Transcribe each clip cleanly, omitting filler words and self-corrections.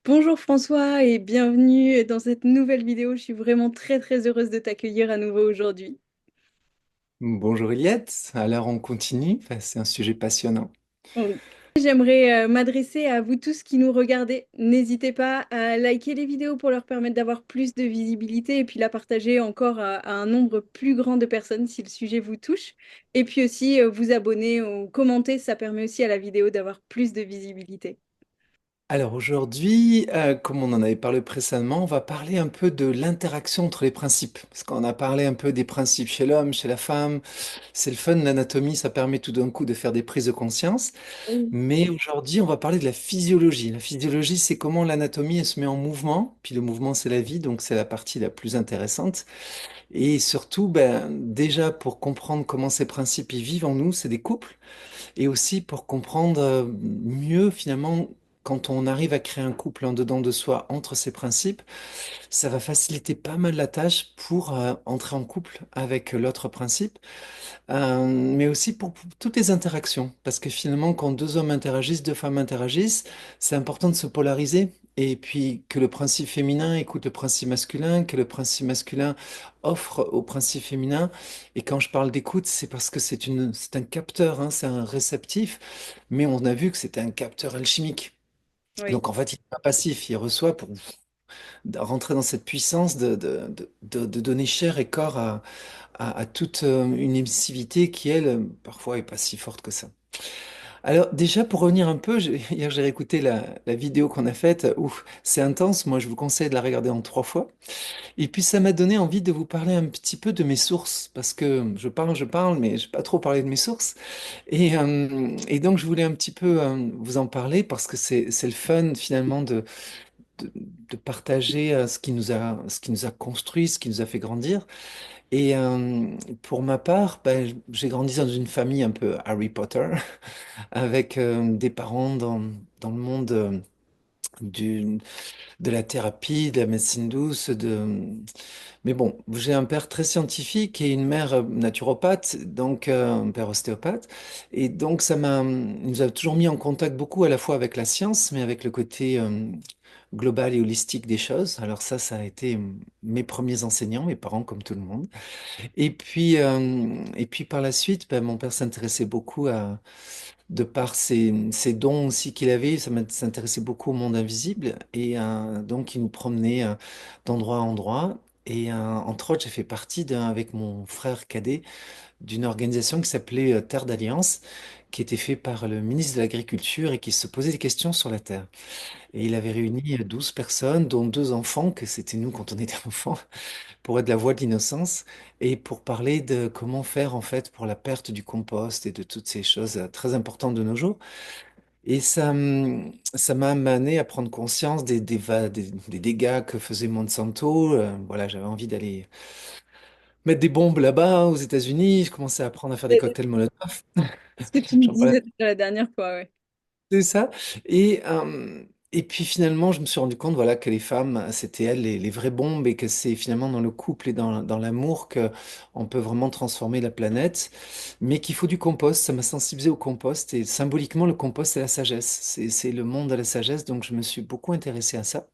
Bonjour François et bienvenue dans cette nouvelle vidéo. Je suis vraiment très heureuse de t'accueillir à nouveau aujourd'hui. Bonjour Eliette, alors on continue. Enfin, c'est un sujet passionnant. Oui. J'aimerais m'adresser à vous tous qui nous regardez. N'hésitez pas à liker les vidéos pour leur permettre d'avoir plus de visibilité et puis la partager encore à un nombre plus grand de personnes si le sujet vous touche. Et puis aussi vous abonner ou commenter, ça permet aussi à la vidéo d'avoir plus de visibilité. Alors aujourd'hui, comme on en avait parlé précédemment, on va parler un peu de l'interaction entre les principes. Parce qu'on a parlé un peu des principes chez l'homme, chez la femme. C'est le fun, l'anatomie, ça permet tout d'un coup de faire des prises de conscience. Oui. Mais aujourd'hui, on va parler de la physiologie. La physiologie, c'est comment l'anatomie, elle se met en mouvement. Puis le mouvement, c'est la vie, donc c'est la partie la plus intéressante. Et surtout, ben, déjà pour comprendre comment ces principes y vivent en nous, c'est des couples. Et aussi pour comprendre mieux finalement quand on arrive à créer un couple en dedans de soi entre ces principes, ça va faciliter pas mal la tâche pour entrer en couple avec l'autre principe, mais aussi pour toutes les interactions. Parce que finalement, quand deux hommes interagissent, deux femmes interagissent, c'est important de se polariser. Et puis que le principe féminin écoute le principe masculin, que le principe masculin offre au principe féminin. Et quand je parle d'écoute, c'est parce que c'est un capteur, hein, c'est un réceptif, mais on a vu que c'était un capteur alchimique. Oui. Donc en fait, il n'est pas passif, il reçoit pour rentrer dans cette puissance de donner chair et corps à toute une émissivité qui, elle, parfois est pas si forte que ça. Alors déjà, pour revenir un peu, hier j'ai réécouté la vidéo qu'on a faite. Ouf, c'est intense, moi je vous conseille de la regarder en 3 fois. Et puis ça m'a donné envie de vous parler un petit peu de mes sources, parce que je parle, mais je n'ai pas trop parlé de mes sources. Et donc je voulais un petit peu vous en parler, parce que c'est le fun finalement de, de partager ce qui nous a construit, ce qui nous a fait grandir. Et pour ma part, ben, j'ai grandi dans une famille un peu Harry Potter, avec des parents dans le monde du, de la thérapie, de la médecine douce. Mais bon, j'ai un père très scientifique et une mère naturopathe, donc un père ostéopathe. Et donc il nous a toujours mis en contact beaucoup à la fois avec la science, mais avec le côté global et holistique des choses. Alors ça a été mes premiers enseignants, mes parents comme tout le monde. Et puis par la suite, ben, mon père s'intéressait beaucoup de par ses dons aussi qu'il avait, s'intéressait beaucoup au monde invisible. Et donc il nous promenait d'endroit en endroit. Et entre autres, j'ai fait partie avec mon frère cadet d'une organisation qui s'appelait Terre d'Alliance, qui était fait par le ministre de l'Agriculture et qui se posait des questions sur la Terre. Et il avait réuni 12 personnes, dont deux enfants, que c'était nous quand on était enfants, pour être la voix de l'innocence et pour parler de comment faire en fait pour la perte du compost et de toutes ces choses très importantes de nos jours. Et ça m'a amené à prendre conscience des dégâts que faisait Monsanto. Voilà, j'avais envie d'aller mettre des bombes là-bas aux États-Unis. Je commençais à apprendre à faire des C'est cocktails Molotov. ce que tu me J'en parlais. disais la dernière fois, ouais. C'est ça. Et puis finalement, je me suis rendu compte voilà, que les femmes, c'était elles les vraies bombes et que c'est finalement dans le couple et dans l'amour que on peut vraiment transformer la planète, mais qu'il faut du compost. Ça m'a sensibilisé au compost et symboliquement, le compost, c'est la sagesse. C'est le monde de la sagesse, donc je me suis beaucoup intéressé à ça.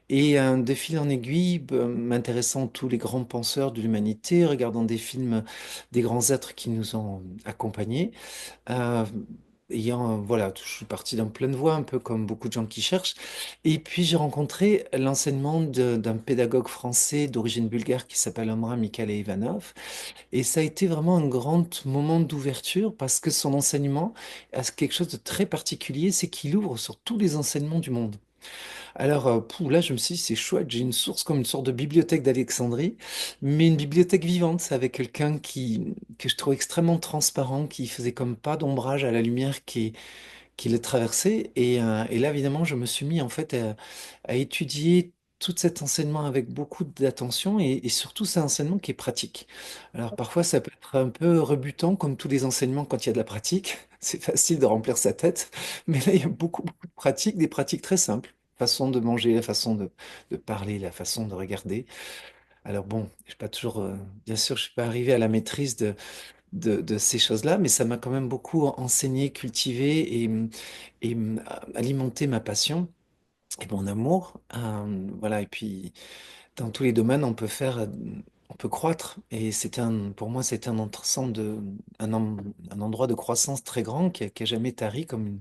Et de fil en aiguille, m'intéressant tous les grands penseurs de l'humanité, regardant des films des grands êtres qui nous ont accompagnés. Euh, voilà, je suis parti dans pleine voie, un peu comme beaucoup de gens qui cherchent. Et puis j'ai rencontré l'enseignement d'un pédagogue français d'origine bulgare qui s'appelle Omra Mikhail Ivanov. Et ça a été vraiment un grand moment d'ouverture parce que son enseignement a quelque chose de très particulier, c'est qu'il ouvre sur tous les enseignements du monde. Alors, là, je me suis dit, c'est chouette, j'ai une source comme une sorte de bibliothèque d'Alexandrie, mais une bibliothèque vivante, avec quelqu'un que je trouve extrêmement transparent, qui faisait comme pas d'ombrage à la lumière qui le traversait. Et là, évidemment, je me suis mis en fait à étudier tout cet enseignement avec beaucoup d'attention et surtout c'est un enseignement qui est pratique. Alors parfois ça peut être un peu rebutant comme tous les enseignements quand il y a de la pratique. C'est facile de remplir sa tête, mais là il y a beaucoup de pratiques, des pratiques très simples. Façon de manger, la façon de parler, la façon de regarder. Alors bon, je suis pas toujours, bien sûr, je suis pas arrivé à la maîtrise de ces choses-là, mais ça m'a quand même beaucoup enseigné, cultivé et alimenté ma passion. et mon amour. Voilà, et puis dans tous les domaines, on peut croître. Et pour moi, c'était un endroit de croissance très grand qui a jamais tari comme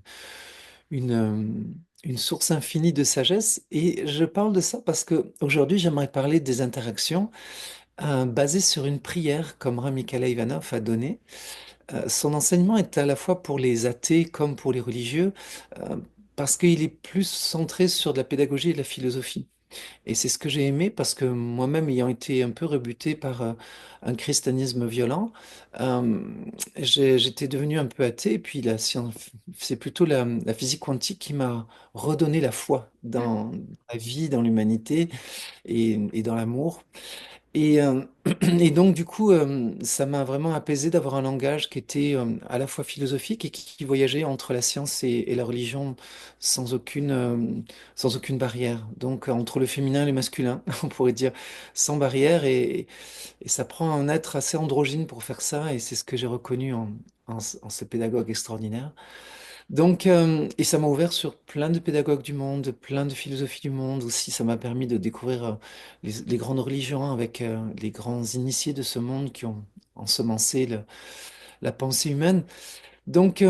une, euh, une source infinie de sagesse. Et je parle de ça parce que aujourd'hui, j'aimerais parler des interactions basées sur une prière comme Rami Ivanov a donné. Son enseignement est à la fois pour les athées comme pour les religieux, euh, parce qu'il est plus centré sur de la pédagogie et de la philosophie. Et c'est ce que j'ai aimé parce que moi-même, ayant été un peu rebuté par un christianisme violent, euh, j'étais devenu un peu athée. Et puis c'est plutôt la physique quantique qui m'a redonné la foi dans la vie, dans l'humanité et dans l'amour. Et, euh, et donc, du coup, ça m'a vraiment apaisé d'avoir un langage qui était à la fois philosophique et qui voyageait entre la science et la religion sans aucune barrière. Donc, entre le féminin et le masculin, on pourrait dire, sans barrière. Et ça prend un être assez androgyne pour faire ça. Et c'est ce que j'ai reconnu en ce pédagogue extraordinaire. Donc, et ça m'a ouvert sur plein de pédagogues du monde, plein de philosophies du monde aussi. Ça m'a permis de découvrir les grandes religions avec les grands initiés de ce monde qui ont ensemencé la pensée humaine. Donc,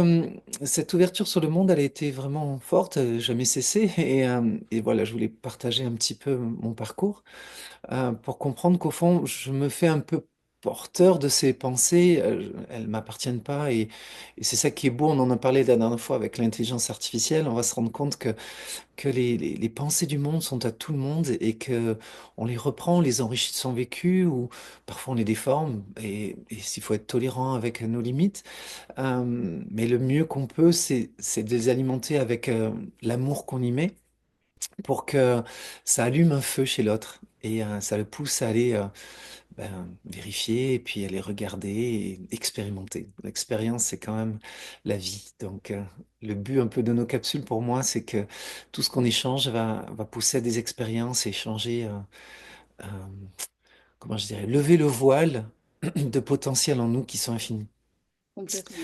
cette ouverture sur le monde, elle a été vraiment forte, jamais cessé. Et voilà, je voulais partager un petit peu mon parcours pour comprendre qu'au fond, je me fais un peu porteur de ces pensées, elles m'appartiennent pas et c'est ça qui est beau, on en a parlé la dernière fois avec l'intelligence artificielle, on va se rendre compte que les pensées du monde sont à tout le monde et que on les reprend, on les enrichit de son vécu ou parfois on les déforme et s'il faut être tolérant avec nos limites, mais le mieux qu'on peut, c'est de les alimenter avec l'amour qu'on y met pour que ça allume un feu chez l'autre et ça le pousse à aller vérifier et puis aller regarder et expérimenter. L'expérience, c'est quand même la vie. Donc, le but un peu de nos capsules pour moi, c'est que tout ce qu'on échange va pousser à des expériences et changer, euh, comment je dirais, lever le voile de potentiel en nous qui sont infinis. Complètement.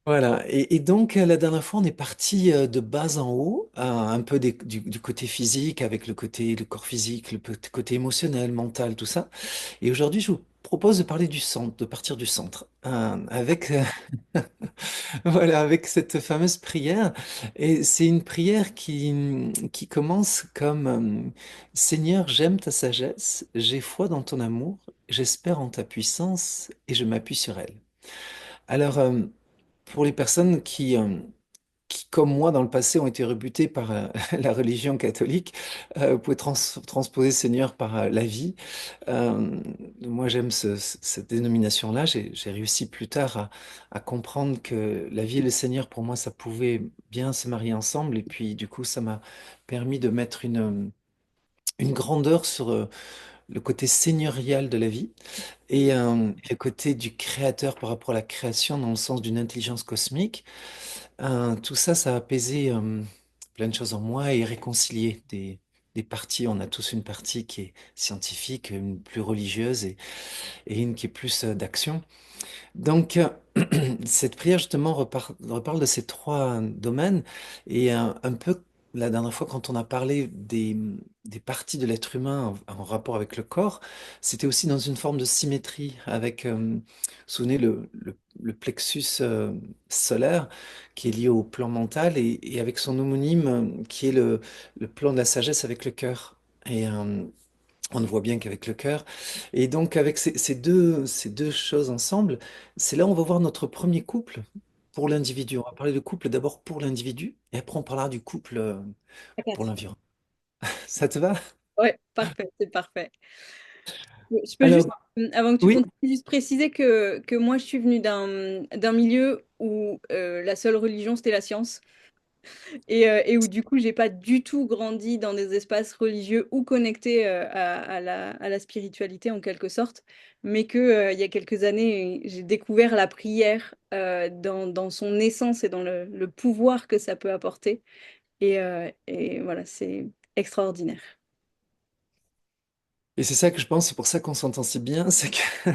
Voilà, et donc la dernière fois, on est parti de bas en haut, un peu du côté physique, avec le corps physique, côté émotionnel, mental, tout ça. Et aujourd'hui, je vous propose de parler du centre, de partir du centre, voilà, avec cette fameuse prière. Et c'est une prière qui commence comme Seigneur, j'aime ta sagesse, j'ai foi dans ton amour, j'espère en ta puissance et je m'appuie sur elle. Alors, pour les personnes qui, comme moi, dans le passé, ont été rebutées par la religion catholique, vous pouvez transposer Seigneur par la vie. Euh, Moi, j'aime cette dénomination-là. J'ai réussi plus tard à comprendre que la vie et le Seigneur, pour moi, ça pouvait bien se marier ensemble. Et puis, du coup, ça m'a permis de mettre une grandeur sur le côté seigneurial de la vie et le côté du créateur par rapport à la création dans le sens d'une intelligence cosmique. Tout ça, ça a apaisé plein de choses en moi et réconcilié des parties. On a tous une partie qui est scientifique, une plus religieuse et une qui est plus d'action. Donc, cette prière, justement, reparle de ces trois domaines. Et un peu, la dernière fois, quand on a parlé des parties de l'être humain en rapport avec le corps, c'était aussi dans une forme de symétrie avec, vous vous souvenez, le plexus solaire qui est lié au plan mental et avec son homonyme qui est le plan de la sagesse avec le cœur. Et, on ne voit bien qu'avec le cœur. Et donc, avec ces deux choses ensemble, c'est là où on va voir notre premier couple pour l'individu. On va parler de couple d'abord pour l'individu, et après on parlera du couple À pour quatre. l'environnement. Ça te va? Ouais, parfait, c'est parfait. Je peux juste, Alors, avant que tu oui, continues, juste préciser que moi, je suis venue d'un milieu où la seule religion, c'était la science. Et où du coup, j'ai pas du tout grandi dans des espaces religieux ou connectés à la spiritualité en quelque sorte, mais que il y a quelques années, j'ai découvert la prière dans son essence et dans le pouvoir que ça peut apporter. Et voilà, c'est extraordinaire. Et c'est ça que je pense, c'est pour ça qu'on s'entend si bien, c'est que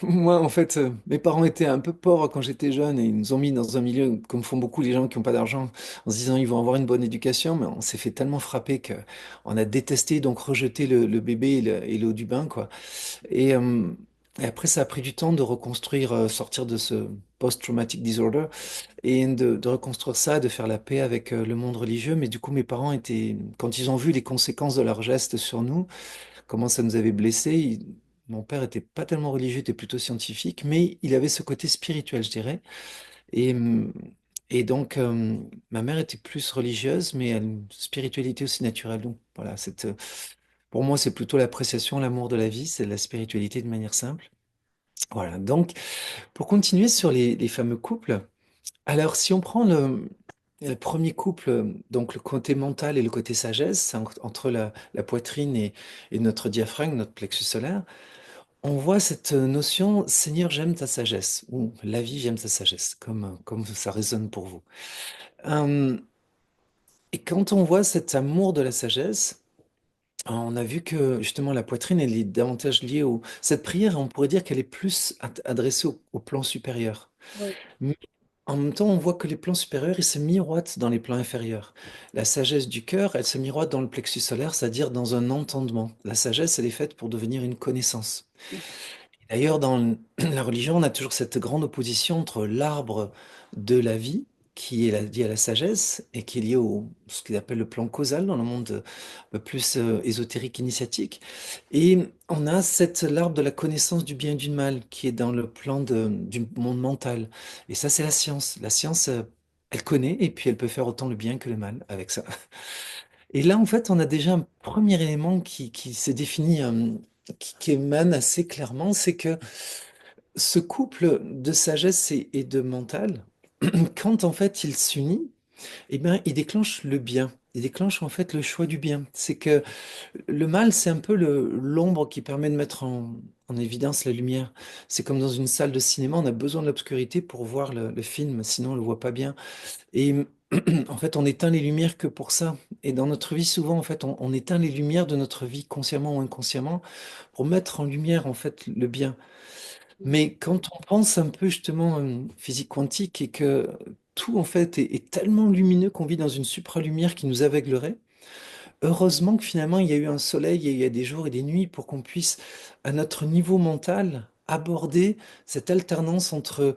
moi, en fait, mes parents étaient un peu pauvres quand j'étais jeune et ils nous ont mis dans un milieu, comme font beaucoup les gens qui n'ont pas d'argent, en se disant ils vont avoir une bonne éducation, mais on s'est fait tellement frapper que on a détesté, donc rejeté le bébé et l'eau du bain, quoi. Et, euh, et après, ça a pris du temps de reconstruire, sortir de ce post-traumatic disorder et de reconstruire ça, de faire la paix avec le monde religieux. Mais du coup, mes parents étaient, quand ils ont vu les conséquences de leurs gestes sur nous, comment ça nous avait blessés. Mon père était pas tellement religieux, était plutôt scientifique, mais il avait ce côté spirituel, je dirais. Et, hum, et donc, ma mère était plus religieuse, mais elle a une spiritualité aussi naturelle. Donc, voilà, pour moi, c'est plutôt l'appréciation, l'amour de la vie, c'est la spiritualité de manière simple. Voilà, donc, pour continuer sur les fameux couples, alors si on prend le premier couple, donc le côté mental et le côté sagesse, c'est entre la poitrine et notre diaphragme, notre plexus solaire, on voit cette notion Seigneur, j'aime ta sagesse, ou la vie, j'aime ta sagesse, comme ça résonne pour vous. Euh, et quand on voit cet amour de la sagesse, on a vu que justement la poitrine, elle est davantage liée au... Cette prière, on pourrait dire qu'elle est plus adressée au plan supérieur. Oui, Mais en même temps, on voit que les plans supérieurs, ils se miroitent dans les plans inférieurs. La sagesse du cœur, elle se miroite dans le plexus solaire, c'est-à-dire dans un entendement. La sagesse, elle est faite pour devenir une connaissance. D'ailleurs, dans la religion, on a toujours cette grande opposition entre l'arbre de la vie, qui est lié à la sagesse, et qui est lié au ce qu'ils appellent le plan causal dans le monde un peu plus ésotérique, initiatique. Et on a l'arbre de la connaissance du bien et du mal, qui est dans le plan du monde mental. Et ça, c'est la science. La science, elle connaît, et puis elle peut faire autant le bien que le mal avec ça. Et là, en fait, on a déjà un premier élément qui se définit, qui émane assez clairement, c'est que ce couple de sagesse et de mental, quand en fait il s'unit, eh bien, il déclenche le bien. Il déclenche en fait le choix du bien. C'est que le mal, c'est un peu l'ombre qui permet de mettre en évidence la lumière. C'est comme dans une salle de cinéma, on a besoin de l'obscurité pour voir le film, sinon on le voit pas bien. Et en fait, on éteint les lumières que pour ça. Et dans notre vie, souvent, en fait, on éteint les lumières de notre vie, consciemment ou inconsciemment, pour mettre en lumière en fait le bien. Mais quand on pense un peu justement physique quantique et que tout en fait est tellement lumineux qu'on vit dans une supralumière qui nous aveuglerait, heureusement que finalement il y a eu un soleil et il y a des jours et des nuits pour qu'on puisse, à notre niveau mental, aborder cette alternance entre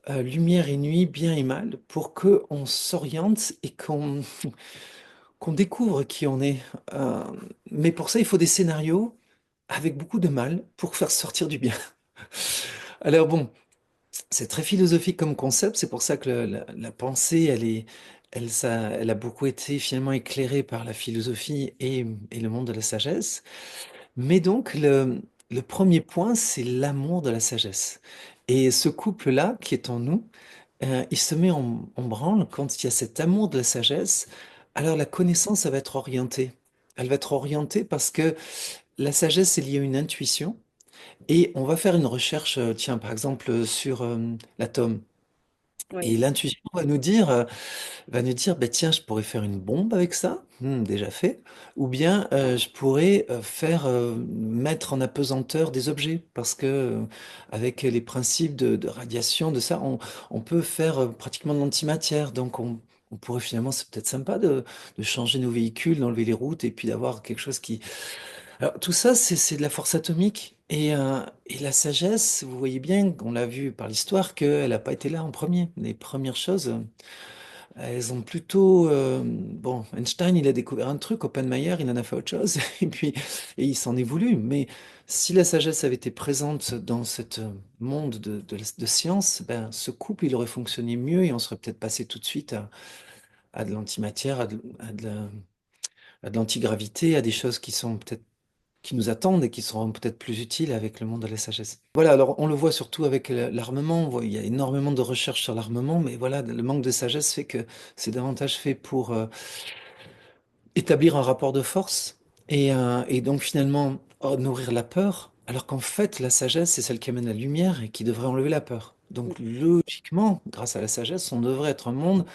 lumière et nuit, bien et mal, pour que on s'oriente et qu'on découvre qui on est. Euh, mais pour ça, il faut des scénarios avec beaucoup de mal pour faire sortir du bien. Alors bon. C'est très philosophique comme concept, c'est pour ça que la pensée, elle a beaucoup été finalement éclairée par la philosophie et le monde de la sagesse. Mais donc, le premier point, c'est l'amour de la sagesse. Et ce couple-là, qui est en nous, il se met en branle quand il y a cet amour de la sagesse. Alors, la connaissance, elle va être orientée. Elle va être orientée parce que la sagesse est liée à une intuition. Et on va faire une recherche, tiens, par exemple, sur l'atome. Et oui, l'intuition va nous dire, bah, tiens, je pourrais faire une bombe avec ça, déjà fait, ou bien je pourrais mettre en apesanteur des objets, parce que avec les principes de radiation, de ça, on peut faire pratiquement de l'antimatière. Donc on pourrait finalement, c'est peut-être sympa de changer nos véhicules, d'enlever les routes, et puis d'avoir quelque chose qui... Alors tout ça, c'est de la force atomique. Et la sagesse, vous voyez bien, on l'a vu par l'histoire, qu'elle n'a pas été là en premier. Les premières choses, elles ont plutôt... bon, Einstein, il a découvert un truc, Oppenheimer, il en a fait autre chose, et puis et il s'en est voulu. Mais si la sagesse avait été présente dans ce monde de science, ben, ce couple, il aurait fonctionné mieux et on serait peut-être passé tout de suite à de l'antimatière, à de l'antigravité, à des choses qui sont peut-être qui nous attendent et qui seront peut-être plus utiles avec le monde de la sagesse. Voilà, alors on le voit surtout avec l'armement, il y a énormément de recherches sur l'armement, mais voilà, le manque de sagesse fait que c'est davantage fait pour établir un rapport de force et donc finalement nourrir la peur, alors qu'en fait la sagesse, c'est celle qui amène la lumière et qui devrait enlever la peur. Donc logiquement, grâce à la sagesse, on devrait être un monde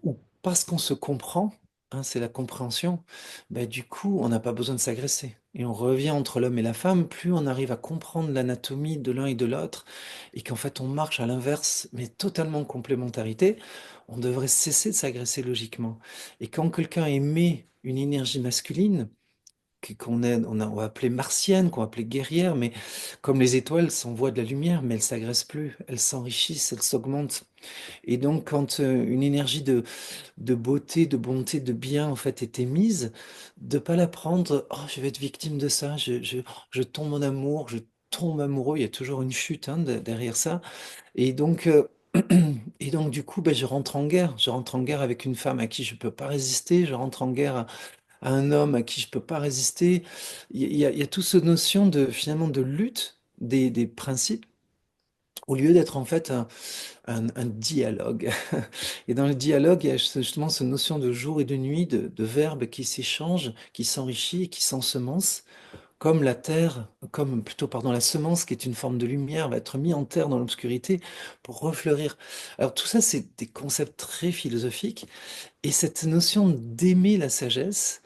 où, parce qu'on se comprend, hein, c'est la compréhension, ben, du coup, on n'a pas besoin de s'agresser. Et on revient entre l'homme et la femme, plus on arrive à comprendre l'anatomie de l'un et de l'autre, et qu'en fait on marche à l'inverse, mais totalement en complémentarité, on devrait cesser de s'agresser logiquement. Et quand quelqu'un émet une énergie masculine, on va appeler martienne, qu'on va appeler guerrière, mais comme les étoiles s'envoient de la lumière, mais elles s'agressent plus, elles s'enrichissent, elles s'augmentent. Et donc, quand une énergie de beauté, de bonté, de bien, en fait, est émise, de pas la prendre, oh, je vais être victime de ça, je tombe en amour, je tombe amoureux, il y a toujours une chute hein, derrière ça. Et donc, et donc, du coup, ben, je rentre en guerre. Je rentre en guerre avec une femme à qui je peux pas résister, je rentre en guerre à un homme à qui je peux pas résister. Il y a toute cette notion de, finalement, de lutte des principes, au lieu d'être en fait un dialogue. Et dans le dialogue, il y a justement cette notion de jour et de nuit, de verbes qui s'échangent, qui s'enrichissent, qui s'ensemencent, comme la terre, comme plutôt, pardon, la semence qui est une forme de lumière, va être mise en terre dans l'obscurité pour refleurir. Alors tout ça, c'est des concepts très philosophiques. Et cette notion d'aimer la sagesse,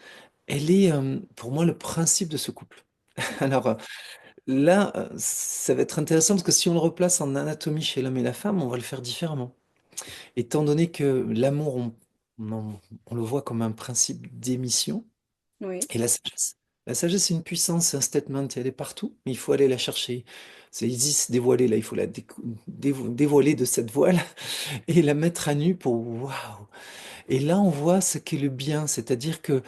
elle est pour moi le principe de ce couple. Alors là, ça va être intéressant parce que si on le replace en anatomie chez l'homme et la femme, on va le faire différemment. Étant donné que l'amour, on le voit comme un principe d'émission, Oui. et la sagesse, c'est une puissance, c'est un statement, elle est partout, mais il faut aller la chercher. C'est Isis dévoilée, là, il faut la dévoiler de cette voile et la mettre à nu pour waouh! Et là, on voit ce qu'est le bien, c'est-à-dire que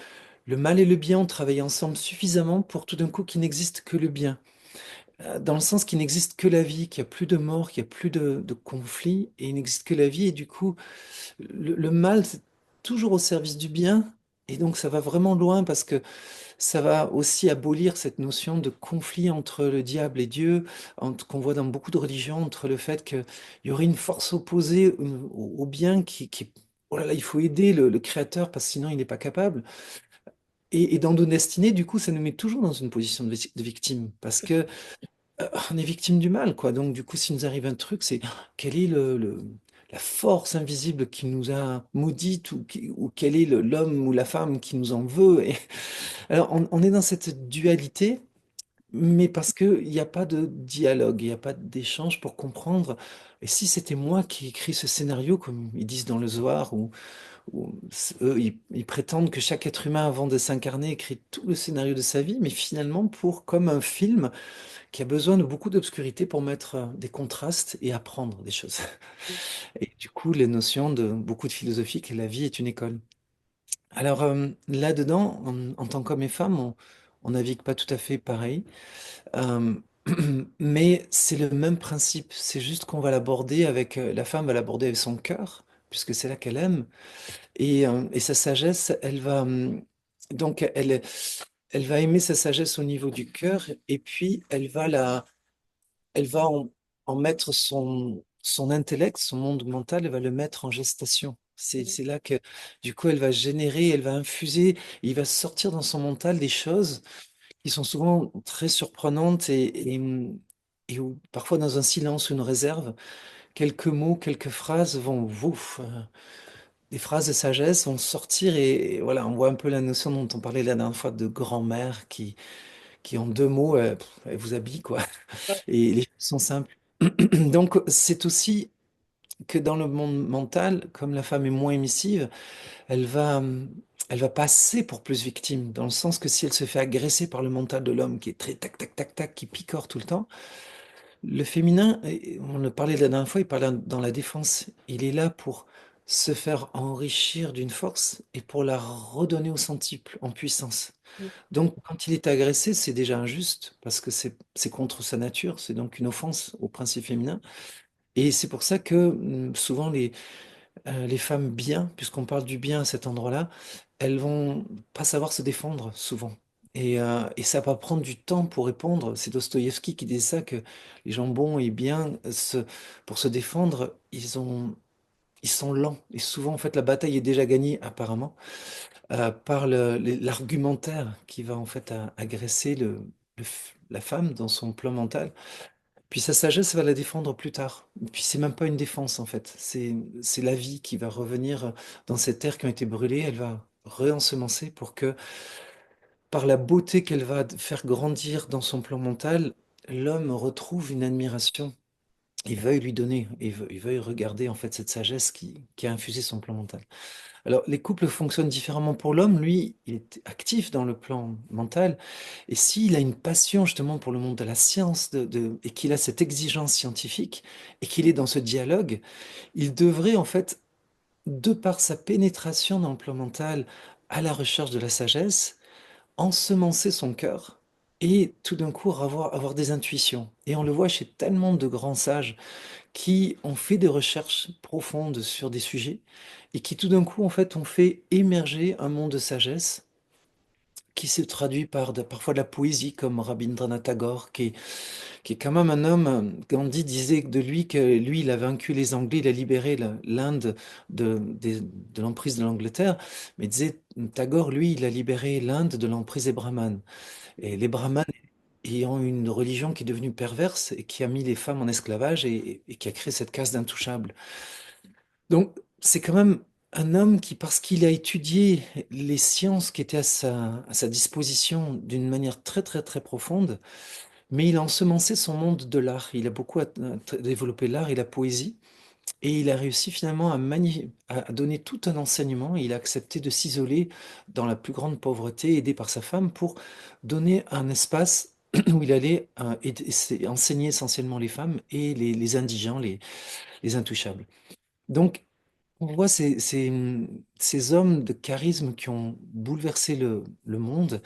le mal et le bien ont travaillé ensemble suffisamment pour tout d'un coup qu'il n'existe que le bien. Dans le sens qu'il n'existe que la vie, qu'il n'y a plus de mort, qu'il n'y a plus de conflit, et il n'existe que la vie, et du coup, le mal, c'est toujours au service du bien, et donc ça va vraiment loin parce que ça va aussi abolir cette notion de conflit entre le diable et Dieu, qu'on voit dans beaucoup de religions, entre le fait qu'il y aurait une force opposée au bien oh là là, il faut aider le Créateur parce que sinon il n'est pas capable. Et dans nos destinées, du coup, ça nous met toujours dans une position de victime parce que on est victime du mal, quoi. Donc, du coup, s'il nous arrive un truc, c'est quelle est la force invisible qui nous a maudite ou quel est l'homme ou la femme qui nous en veut. Et, alors, on est dans cette dualité, mais parce qu'il n'y a pas de dialogue, il n'y a pas d'échange pour comprendre. Et si c'était moi qui écris ce scénario, comme ils disent dans le Zohar, où eux, ils prétendent que chaque être humain, avant de s'incarner, écrit tout le scénario de sa vie, mais finalement, pour comme un film, qui a besoin de beaucoup d'obscurité pour mettre des contrastes et apprendre des choses. Et du coup, les notions de beaucoup de philosophie que la vie est une école. Alors là-dedans, en tant qu'homme et femme, on navigue pas tout à fait pareil, Euh, mais c'est le même principe. C'est juste qu'on va l'aborder avec, la femme va l'aborder avec son cœur, puisque c'est là qu'elle aime, et sa sagesse, donc elle va aimer sa sagesse au niveau du cœur, et puis elle va en mettre son intellect, son monde mental, elle va le mettre en gestation. C'est là que, du coup, elle va générer, elle va infuser, il va sortir dans son mental des choses qui sont souvent très surprenantes et où, parfois dans un silence ou une réserve, quelques mots, quelques phrases vont, ouf, des phrases de sagesse vont sortir et voilà, on voit un peu la notion dont on parlait la dernière fois de grand-mère qui en deux mots, elle vous habille, quoi. Et les choses sont simples. Donc, c'est aussi que dans le monde mental, comme la femme est moins émissive, elle va, elle va passer pour plus victime, dans le sens que si elle se fait agresser par le mental de l'homme qui est très tac, tac, tac, tac, qui picore tout le temps, le féminin, et on le parlait la dernière fois, il parlait dans la défense, il est là pour se faire enrichir d'une force et pour la redonner au centuple, en puissance. Donc, quand il est agressé, c'est déjà injuste parce que c'est contre sa nature, c'est donc une offense au principe féminin. Et c'est pour ça que souvent les femmes bien, puisqu'on parle du bien à cet endroit-là, elles vont pas savoir se défendre souvent. Et ça va prendre du temps pour répondre. C'est Dostoïevski qui disait ça, que les gens bons et bien, pour se défendre, ils sont lents. Et souvent, en fait, la bataille est déjà gagnée, apparemment, par l'argumentaire qui va en fait agresser la femme dans son plan mental. Puis sa sagesse va la défendre plus tard. Puis c'est même pas une défense en fait. C'est la vie qui va revenir dans ces terres qui ont été brûlées. Elle va réensemencer pour que, par la beauté qu'elle va faire grandir dans son plan mental, l'homme retrouve une admiration. Il veuille lui donner, il veuille regarder en fait cette sagesse qui a infusé son plan mental. Alors, les couples fonctionnent différemment pour l'homme. Lui, il est actif dans le plan mental. Et s'il a une passion justement pour le monde de la science et qu'il a cette exigence scientifique et qu'il est dans ce dialogue, il devrait en fait, de par sa pénétration dans le plan mental à la recherche de la sagesse, ensemencer son cœur et tout d'un coup avoir des intuitions. Et on le voit chez tellement de grands sages qui ont fait des recherches profondes sur des sujets et qui tout d'un coup, en fait, ont fait émerger un monde de sagesse qui se traduit par parfois de la poésie, comme Rabindranath Tagore, qui est quand même un homme. Gandhi disait de lui que lui, il a vaincu les Anglais, il a libéré l'Inde de l'emprise de l'Angleterre, mais il disait, Tagore, lui, il a libéré l'Inde de l'emprise des Brahmanes. Et les Brahmanes ayant une religion qui est devenue perverse et qui a mis les femmes en esclavage et qui a créé cette caste d'intouchables. Donc, c'est quand même un homme qui, parce qu'il a étudié les sciences qui étaient à sa disposition d'une manière très, très, très profonde, mais il a ensemencé son monde de l'art. Il a beaucoup développé l'art et la poésie, et il a réussi finalement à donner tout un enseignement. Il a accepté de s'isoler dans la plus grande pauvreté, aidé par sa femme, pour donner un espace où il allait enseigner essentiellement les femmes et les indigents, les intouchables. Donc, on voit ces hommes de charisme qui ont bouleversé le monde.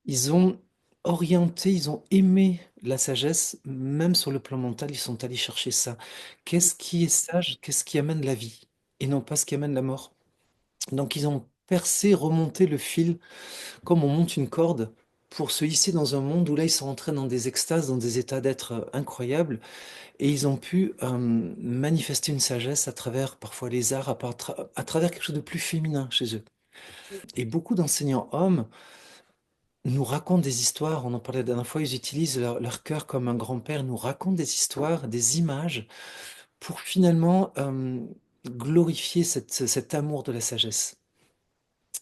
Ils ont orienté, ils ont aimé la sagesse, même sur le plan mental, ils sont allés chercher ça. Qu'est-ce qui est sage? Qu'est-ce qui amène la vie? Et non pas ce qui amène la mort. Donc, ils ont percé, remonté le fil, comme on monte une corde, pour se hisser dans un monde où là, ils sont entrés dans des extases, dans des états d'être incroyables. Et ils ont pu manifester une sagesse à travers parfois les arts, à travers quelque chose de plus féminin chez eux. Et beaucoup d'enseignants hommes nous racontent des histoires, on en parlait la dernière fois, ils utilisent leur cœur comme un grand-père, nous racontent des histoires, des images, pour finalement glorifier cet amour de la sagesse.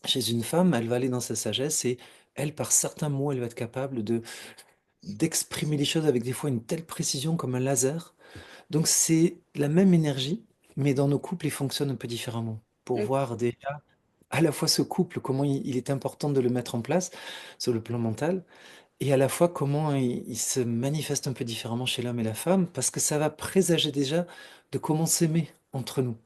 Chez une femme, elle va aller dans sa sagesse et elle, par certains mots, elle va être capable d'exprimer les choses avec des fois une telle précision comme un laser. Donc c'est la même énergie, mais dans nos couples, ils fonctionnent un peu différemment. Pour Ok. voir déjà à la fois ce couple, comment il est important de le mettre en place sur le plan mental, et à la fois comment il se manifeste un peu différemment chez l'homme et la femme, parce que ça va présager déjà de comment s'aimer entre nous.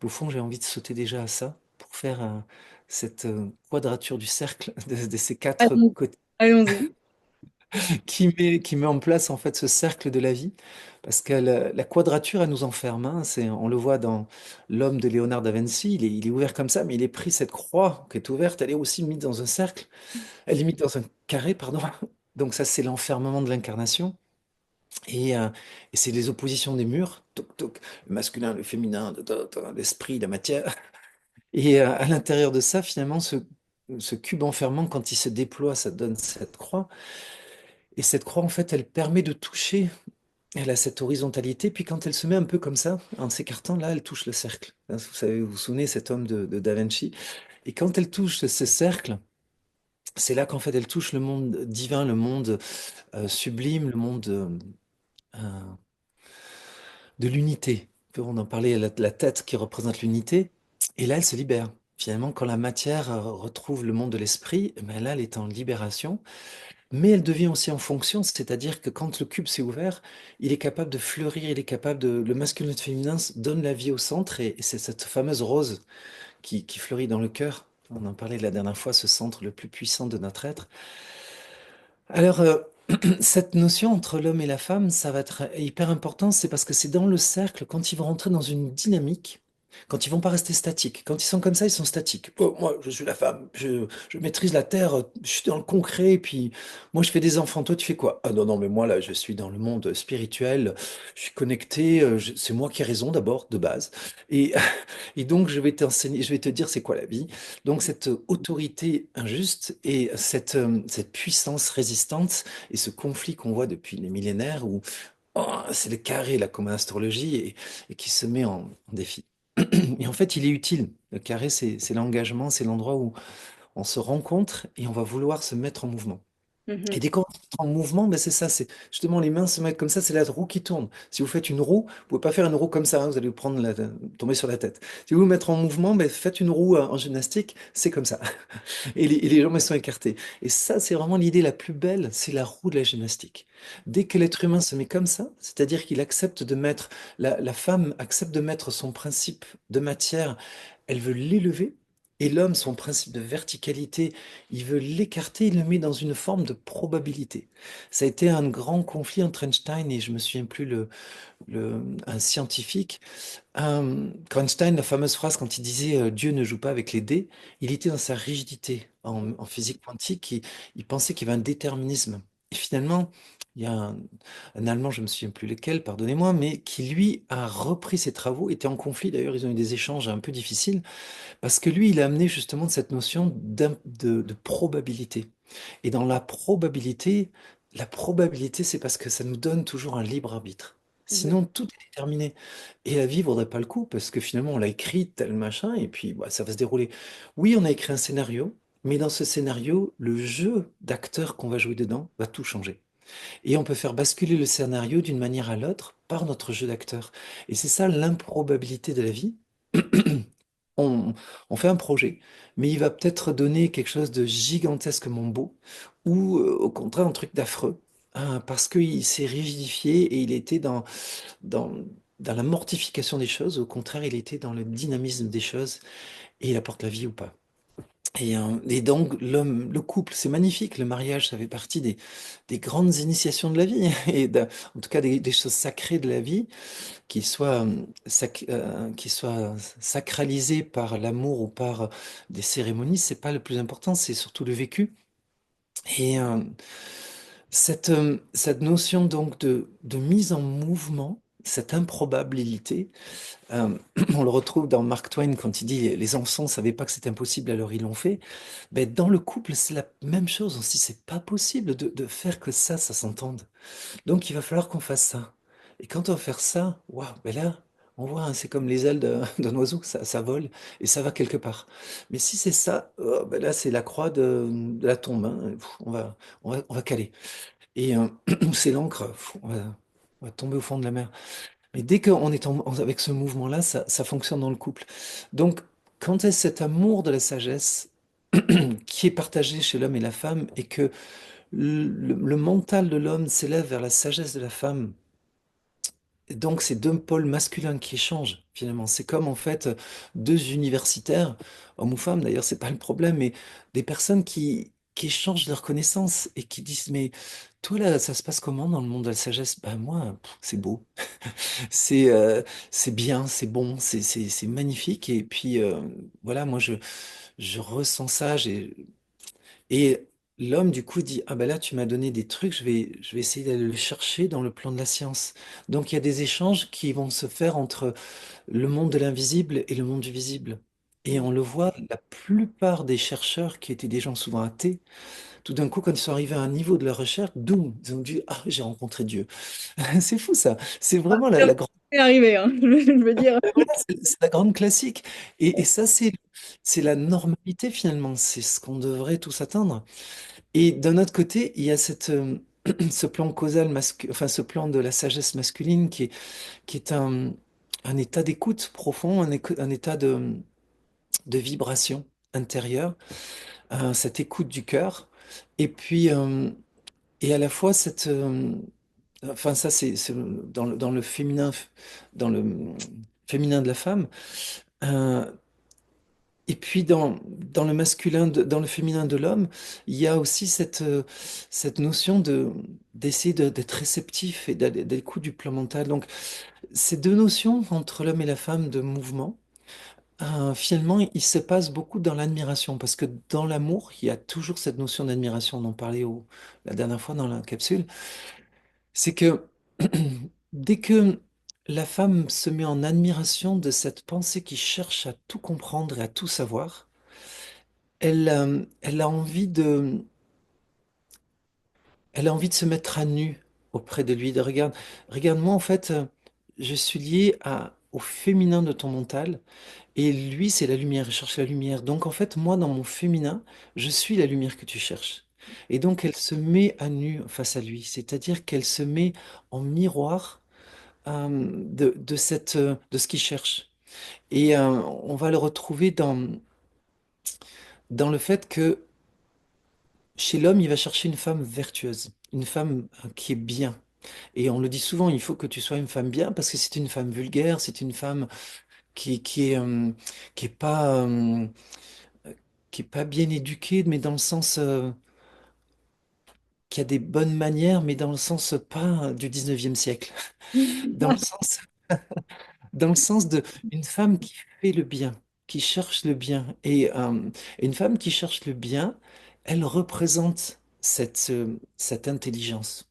Au fond, j'ai envie de sauter déjà à ça pour faire cette quadrature du cercle de ces quatre Allons-y. côtés Allons-y. qui met en place en fait ce cercle de la vie, parce que la quadrature, elle nous enferme, hein. On le voit dans l'homme de Léonard da Vinci, il est ouvert comme ça, mais il est pris, cette croix qui est ouverte, elle est aussi mise dans un cercle, elle est mise dans un carré, pardon. Donc ça, c'est l'enfermement de l'incarnation. Et c'est les oppositions des murs, toc, toc, le masculin, le féminin, toc, toc, l'esprit, la matière. Et à l'intérieur de ça, finalement, ce cube enfermant, quand il se déploie, ça donne cette croix. Et cette croix, en fait, elle permet de toucher. Elle a cette horizontalité, puis quand elle se met un peu comme ça, en s'écartant, là, elle touche le cercle. Hein, vous savez, vous vous souvenez, cet homme de Da Vinci. Et quand elle touche ce cercle, c'est là qu'en fait elle touche le monde divin, le monde sublime, le monde euh, de l'unité. On en parlait, la tête qui représente l'unité. Et là, elle se libère. Finalement, quand la matière retrouve le monde de l'esprit, eh ben là, elle est en libération. Mais elle devient aussi en fonction, c'est-à-dire que quand le cube s'est ouvert, il est capable de fleurir, il est capable le masculin et le féminin donne la vie au centre et c'est cette fameuse rose qui fleurit dans le cœur. On en parlait la dernière fois, ce centre le plus puissant de notre être. Alors, cette notion entre l'homme et la femme, ça va être hyper important, c'est parce que c'est dans le cercle, quand ils vont rentrer dans une dynamique, quand ils vont pas rester statiques. Quand ils sont comme ça, ils sont statiques. Oh, moi, je suis la femme, je maîtrise la terre, je suis dans le concret, et puis moi, je fais des enfants, toi, tu fais quoi? Ah non, non, mais moi, là, je suis dans le monde spirituel, je suis connecté, c'est moi qui ai raison d'abord, de base. Et, et donc, je vais t'enseigner, je vais te dire c'est quoi la vie. Donc, cette autorité injuste et cette puissance résistante et ce conflit qu'on voit depuis les millénaires où oh, c'est le carré, là, comme en astrologie, et qui se met en défi. Et en fait, il est utile. Le carré, c'est l'engagement, c'est l'endroit où on se rencontre et on va vouloir se mettre en mouvement. Et Mhm. dès qu'on se met en mouvement, ben c'est ça, c'est justement les mains se mettent comme ça, c'est la roue qui tourne. Si vous faites une roue, vous pouvez pas faire une roue comme ça, hein, vous allez vous prendre tomber sur la tête. Si vous vous mettre en mouvement, ben faites une roue en gymnastique, c'est comme ça. Et les jambes elles sont écartées. Et ça, c'est vraiment l'idée la plus belle, c'est la roue de la gymnastique. Dès que l'être humain se met comme ça, c'est-à-dire qu'il accepte de mettre, la femme accepte de mettre son principe de matière, elle veut l'élever, et l'homme, son principe de verticalité, il veut l'écarter, il le met dans une forme de probabilité. Ça a été un grand conflit entre Einstein et je me souviens plus un scientifique. Quand Einstein, la fameuse phrase quand il disait Dieu ne joue pas avec les dés, il était dans sa rigidité en physique quantique. Il pensait qu'il y avait un déterminisme. Et finalement, il y a un Allemand, je ne me souviens plus lequel, pardonnez-moi, mais qui lui a repris ses travaux, était en conflit d'ailleurs, ils ont eu des échanges un peu difficiles, parce que lui, il a amené justement cette notion de probabilité. Et dans la probabilité, c'est parce que ça nous donne toujours un libre arbitre. Mhm. Sinon, tout est déterminé. Et la vie vaudrait pas le coup, parce que finalement, on l'a écrit, tel machin, et puis bah, ça va se dérouler. Oui, on a écrit un scénario, mais dans ce scénario, le jeu d'acteurs qu'on va jouer dedans va tout changer. Et on peut faire basculer le scénario d'une manière à l'autre par notre jeu d'acteur. Et c'est ça l'improbabilité de la vie. On, on fait un projet, mais il va peut-être donner quelque chose de gigantesquement beau ou au contraire un truc d'affreux, hein, parce qu'il s'est rigidifié et il était dans, dans la mortification des choses. Au contraire, il était dans le dynamisme des choses et il apporte la vie ou pas. Et donc, le couple, c'est magnifique. Le mariage, ça fait partie des grandes initiations de la vie, en tout cas des choses sacrées de la vie, qui soient sacralisées par l'amour ou par des cérémonies. C'est pas le plus important, c'est surtout le vécu. Et cette notion donc de mise en mouvement, cette improbabilité, euh, on le retrouve dans Mark Twain quand il dit les enfants ne savaient pas que c'était impossible, alors ils l'ont fait. Ben, dans le couple, c'est la même chose aussi. C'est pas possible de faire que ça s'entende. Donc il va falloir qu'on fasse ça. Et quand on va faire ça, waouh, ben là, on voit, hein, c'est comme les ailes d'un oiseau, ça vole et ça va quelque part. Mais si c'est ça, oh, ben là, c'est la croix de la tombe, hein. Pff, on va caler. Et c'est l'encre, pff, on va tomber au fond de la mer. Mais dès qu'on est avec ce mouvement-là, ça fonctionne dans le couple. Donc, quand est cet amour de la sagesse qui est partagé chez l'homme et la femme et que le mental de l'homme s'élève vers la sagesse de la femme, et donc c'est deux pôles masculins qui échangent finalement. C'est comme en fait deux universitaires, hommes ou femmes d'ailleurs, c'est pas le problème, mais des personnes qui échangent leurs connaissances et qui disent, mais toi là, ça se passe comment dans le monde de la sagesse? Ben moi, c'est beau. C'est c'est bien, c'est bon, c'est magnifique. Et puis voilà, moi je ressens ça. Et l'homme du coup dit, ah ben là tu m'as donné des trucs, je vais essayer d'aller le chercher dans le plan de la science. Donc il y a des échanges qui vont se faire entre le monde de l'invisible et le monde du visible. Et on le voit, la plupart des chercheurs qui étaient des gens souvent athées, tout d'un coup, quand ils sont arrivés à un niveau de leur recherche, boum, ils ont dit, ah, j'ai rencontré Dieu. C'est fou ça. C'est vraiment la grande. C'est arrivé, hein, je veux dire. Voilà, c'est la grande classique. Et ça, c'est la normalité finalement. C'est ce qu'on devrait tous atteindre. Et d'un autre côté, il y a ce plan causal, enfin ce plan de la sagesse masculine qui est un état d'écoute profond, un état de vibration intérieure, cette écoute du cœur. Et puis, et à la fois enfin ça c'est dans le féminin, dans le féminin de la femme. euh, Et puis dans le masculin, dans le féminin de l'homme, il y a aussi cette notion d'essayer d'être réceptif et d'écoute du plan mental. Donc ces deux notions entre l'homme et la femme de mouvement, finalement, il se passe beaucoup dans l'admiration, parce que dans l'amour, il y a toujours cette notion d'admiration. On en parlait la dernière fois dans la capsule. C'est que dès que la femme se met en admiration de cette pensée qui cherche à tout comprendre et à tout savoir, elle a envie elle a envie de se mettre à nu auprès de lui, regarde, regarde-moi en fait, je suis lié au féminin de ton mental. Et lui, c'est la lumière, il cherche la lumière. Donc en fait, moi, dans mon féminin, je suis la lumière que tu cherches. Et donc elle se met à nu face à lui, c'est-à-dire qu'elle se met en miroir de ce qu'il cherche. Et on va le retrouver dans le fait que chez l'homme, il va chercher une femme vertueuse, une femme qui est bien. Et on le dit souvent, il faut que tu sois une femme bien parce que c'est une femme vulgaire, c'est une femme qui est pas, qui est pas bien éduquée, mais dans le sens qui a des bonnes manières, mais dans le sens pas du 19e siècle. Dans le sens, dans le sens de une femme qui fait le bien, qui cherche le bien. Et une femme qui cherche le bien, elle représente cette intelligence.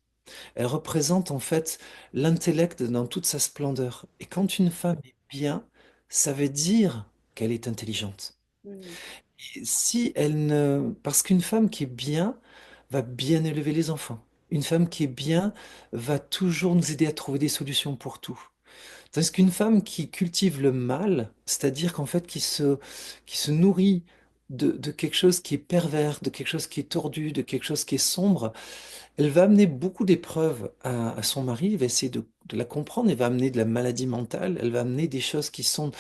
Elle représente en fait l'intellect dans toute sa splendeur. Et quand une femme est bien, ça veut dire qu'elle est intelligente. Mm. Et si elle ne... Parce qu'une femme qui est bien va bien élever les enfants. Une femme qui est bien va toujours nous aider à trouver des solutions pour tout. Tandis qu'une femme qui cultive le mal, c'est-à-dire qu'en fait qui se nourrit de quelque chose qui est pervers, de quelque chose qui est tordu, de quelque chose qui est sombre, elle va amener beaucoup d'épreuves à son mari, il va essayer de la comprendre, elle va amener de la maladie mentale, elle va amener des choses qui sont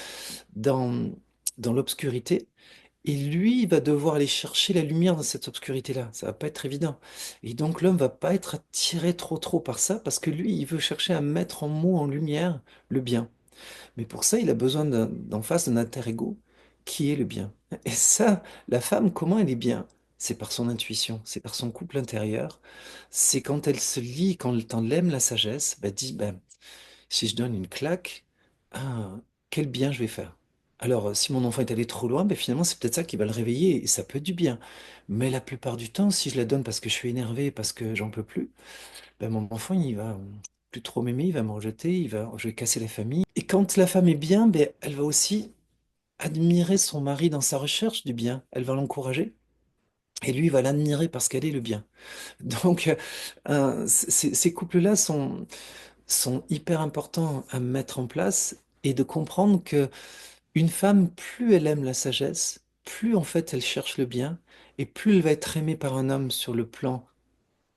dans, dans l'obscurité. Et lui, il va devoir aller chercher la lumière dans cette obscurité-là. Ça va pas être évident. Et donc l'homme va pas être attiré trop par ça parce que lui, il veut chercher à mettre en mots, en lumière, le bien. Mais pour ça, il a besoin d'en face d'un alter-ego qui est le bien. Et ça, la femme, comment elle est bien? C'est par son intuition, c'est par son couple intérieur. C'est quand elle se lie, quand elle aime la sagesse, bah, dit, ben, si je donne une claque, ah, quel bien je vais faire. Alors, si mon enfant est allé trop loin, ben, finalement, c'est peut-être ça qui va le réveiller et ça peut être du bien. Mais la plupart du temps, si je la donne parce que je suis énervé, parce que j'en peux plus, ben, mon enfant, il va plus trop m'aimer, il va me rejeter, je vais casser la famille. Et quand la femme est bien, ben, elle va aussi admirer son mari dans sa recherche du bien. Elle va l'encourager. Et lui va l'admirer parce qu'elle est le bien. Donc, ces couples-là sont hyper importants à mettre en place et de comprendre que une femme, plus elle aime la sagesse, plus en fait elle cherche le bien et plus elle va être aimée par un homme sur le plan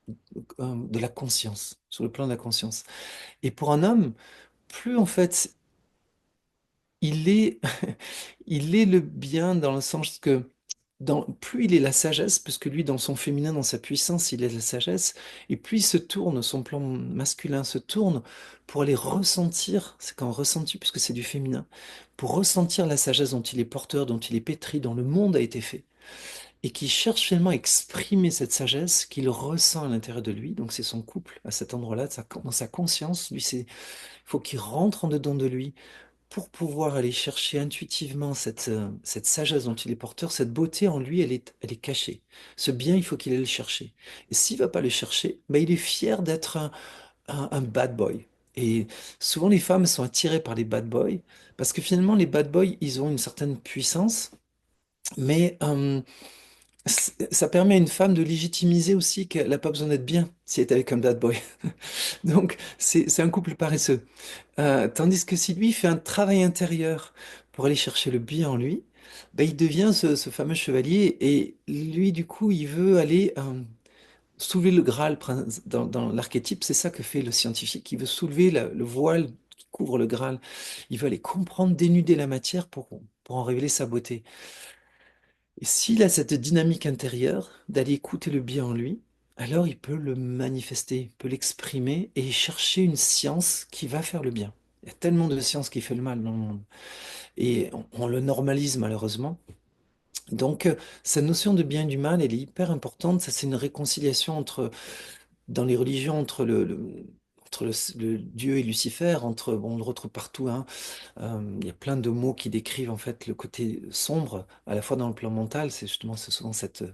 de la conscience, sur le plan de la conscience. Et pour un homme, plus en fait il est, il est le bien dans le sens que plus il est la sagesse, puisque lui, dans son féminin, dans sa puissance, il est la sagesse, et plus il se tourne, son plan masculin se tourne pour aller ressentir, c'est quand ressenti, puisque c'est du féminin, pour ressentir la sagesse dont il est porteur, dont il est pétri, dont le monde a été fait, et qui cherche finalement à exprimer cette sagesse qu'il ressent à l'intérieur de lui, donc c'est son couple à cet endroit-là, dans sa conscience, lui, il faut qu'il rentre en dedans de lui pour pouvoir aller chercher intuitivement cette sagesse dont il est porteur, cette beauté en lui, elle est cachée. Ce bien, il faut qu'il aille le chercher. Et s'il va pas le chercher, ben, il est fier d'être un bad boy. Et souvent, les femmes sont attirées par les bad boys parce que finalement, les bad boys, ils ont une certaine puissance, mais ça permet à une femme de légitimiser aussi qu'elle n'a pas besoin d'être bien si elle est avec un bad boy. Donc, c'est un couple paresseux. Tandis que si lui fait un travail intérieur pour aller chercher le bien en lui, ben, il devient ce fameux chevalier et lui, du coup, il veut aller soulever le Graal dans l'archétype. C'est ça que fait le scientifique. Il veut soulever le voile qui couvre le Graal. Il veut aller comprendre, dénuder la matière pour en révéler sa beauté. Et s'il a cette dynamique intérieure d'aller écouter le bien en lui, alors il peut le manifester, il peut l'exprimer et chercher une science qui va faire le bien. Il y a tellement de sciences qui fait le mal dans le monde. Et on le normalise malheureusement. Donc, cette notion de bien et du mal, elle est hyper importante. Ça, c'est une réconciliation dans les religions entre entre le Dieu et Lucifer, bon, on le retrouve partout, hein. Il y a plein de mots qui décrivent en fait le côté sombre, à la fois dans le plan mental, c'est souvent cet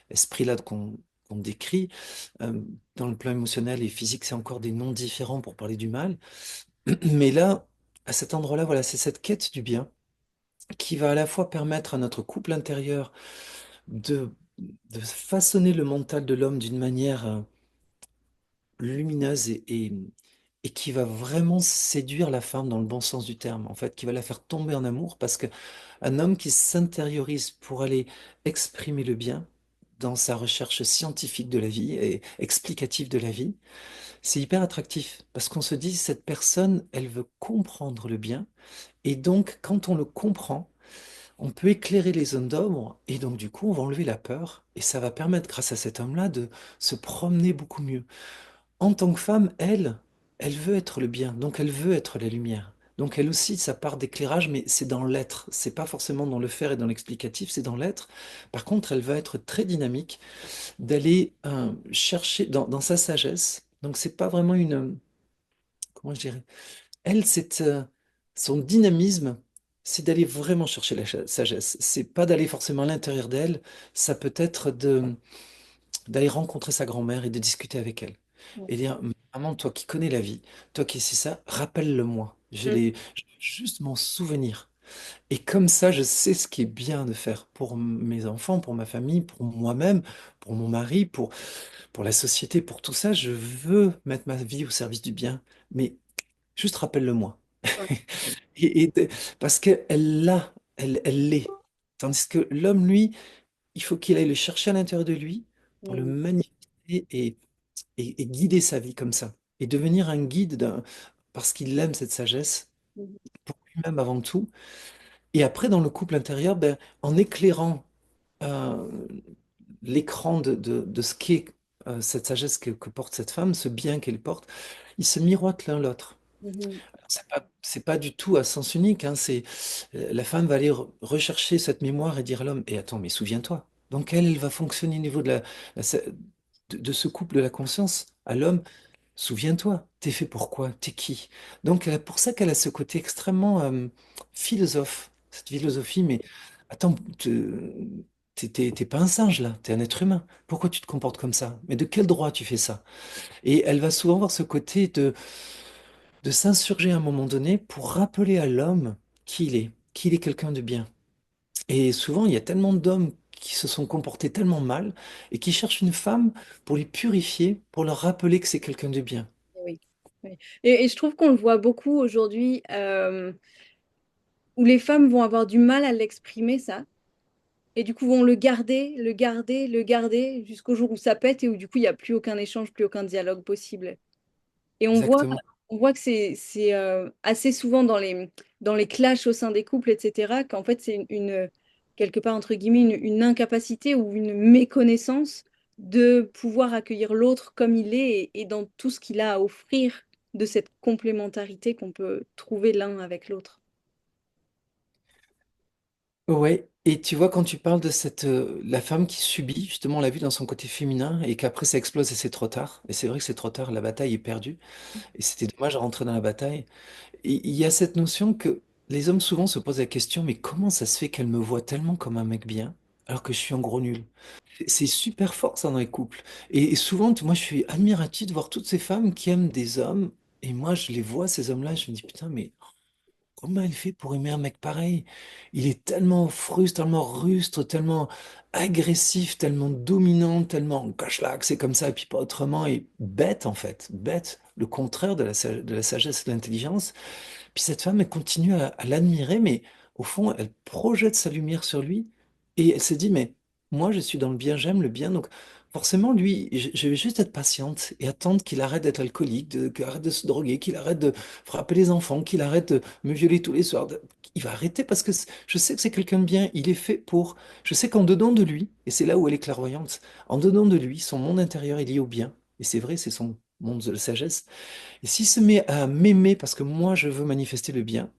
esprit-là qu'on décrit. Euh, dans le plan émotionnel et physique, c'est encore des noms différents pour parler du mal. Mais là, à cet endroit-là, voilà, c'est cette quête du bien qui va à la fois permettre à notre couple intérieur de, de façonner le mental de l'homme d'une manière lumineuse et et qui va vraiment séduire la femme dans le bon sens du terme, en fait, qui va la faire tomber en amour parce que un homme qui s'intériorise pour aller exprimer le bien dans sa recherche scientifique de la vie et explicative de la vie, c'est hyper attractif parce qu'on se dit, cette personne, elle veut comprendre le bien et donc quand on le comprend, on peut éclairer les zones d'ombre et donc du coup, on va enlever la peur et ça va permettre, grâce à cet homme-là, de se promener beaucoup mieux. En tant que femme, elle veut être le bien, donc elle veut être la lumière. Donc elle aussi, sa part d'éclairage, mais c'est dans l'être. C'est pas forcément dans le faire et dans l'explicatif, c'est dans l'être. Par contre, elle va être très dynamique d'aller chercher dans sa sagesse. Donc c'est pas vraiment comment je dirais, elle, son dynamisme, c'est d'aller vraiment chercher la sagesse. C'est pas d'aller forcément à l'intérieur d'elle. Ça peut être d'aller rencontrer sa grand-mère et de discuter avec elle. Ouais. Et dire, maman, toi qui connais la vie, toi qui sais ça, rappelle-le-moi. Mm. Je veux juste m'en souvenir. Et comme ça, je sais ce qui est bien de faire pour mes enfants, pour ma famille, pour moi-même, pour mon mari, pour la société, pour tout ça. Je veux mettre ma vie au service du bien. Mais juste rappelle-le-moi. Ouais. Et parce qu'elle l'a, elle l'est. Tandis que l'homme, lui, il faut qu'il aille le chercher à l'intérieur de lui pour le Mm. manifester et guider sa vie comme ça. Et devenir un guide parce qu'il aime cette sagesse, Mhm. pour lui-même avant tout. Et après, dans le couple intérieur, ben, en éclairant euh, l'écran de ce qu'est cette sagesse que porte cette femme, ce bien qu'elle porte, ils se miroitent l'un l'autre. Mhm. C'est pas du tout à sens unique, hein, la femme va aller rechercher cette mémoire et dire à l'homme, et attends, mais souviens-toi. Donc elle va fonctionner au niveau de ce couple de la conscience. À l'homme, souviens-toi, t'es fait pour quoi? T'es qui? Donc, pour ça qu'elle a ce côté extrêmement philosophe, cette philosophie, mais attends, t'es pas un singe là, t'es un être humain. Pourquoi tu te comportes comme ça? Mais de quel droit tu fais ça? Et elle va souvent avoir ce côté de s'insurger à un moment donné pour rappeler à l'homme qu'il est quelqu'un de bien. Et souvent, il y a tellement d'hommes qui se sont comportés tellement mal et qui cherchent une femme pour les purifier, pour leur rappeler que c'est quelqu'un de bien. Oui. Oui. Et je trouve qu'on le voit beaucoup aujourd'hui, où les femmes vont avoir du mal à l'exprimer, ça. Et du coup, vont le garder, le garder, le garder jusqu'au jour où ça pète et où du coup, il n'y a plus aucun échange, plus aucun dialogue possible. Et Exactement. on voit que c'est assez souvent dans les clashs au sein des couples, etc., qu'en fait, c'est quelque part, entre guillemets, une incapacité ou une méconnaissance de pouvoir accueillir l'autre comme il est et dans tout ce qu'il a à offrir de cette complémentarité qu'on peut trouver l'un avec l'autre. Ouais, et tu vois, quand tu parles de la femme qui subit, justement, on l'a vu dans son côté féminin, et qu'après ça explose et c'est trop tard. Et c'est vrai que c'est trop tard, la bataille est perdue, et c'était dommage de rentrer dans la bataille. Et il y a cette notion que les hommes souvent se posent la question, mais comment ça se fait qu'elle me voit tellement comme un mec bien, alors que je suis un gros nul? C'est super fort ça dans les couples. Et souvent, moi je suis admiratif de voir toutes ces femmes qui aiment des hommes, et moi je les vois, ces hommes-là, je me dis, putain, mais comment elle fait pour aimer un mec pareil? Il est tellement frustre, tellement rustre, tellement agressif, tellement dominant, tellement cache-lac, c'est comme ça, et puis pas autrement, et bête en fait, bête, le contraire de la sagesse et de l'intelligence. Puis cette femme, elle continue à l'admirer, mais au fond, elle projette sa lumière sur lui et elle se dit, mais moi, je suis dans le bien, j'aime le bien. Donc, forcément, lui, je vais juste être patiente et attendre qu'il arrête d'être alcoolique, qu'il arrête de se droguer, qu'il arrête de frapper les enfants, qu'il arrête de me violer tous les soirs. Il va arrêter parce que je sais que c'est quelqu'un de bien. Il est fait pour. Je sais qu'en dedans de lui, et c'est là où elle est clairvoyante, en dedans de lui, son monde intérieur est lié au bien. Et c'est vrai, c'est son monde de sagesse. Et s'il se met à m'aimer parce que moi je veux manifester le bien,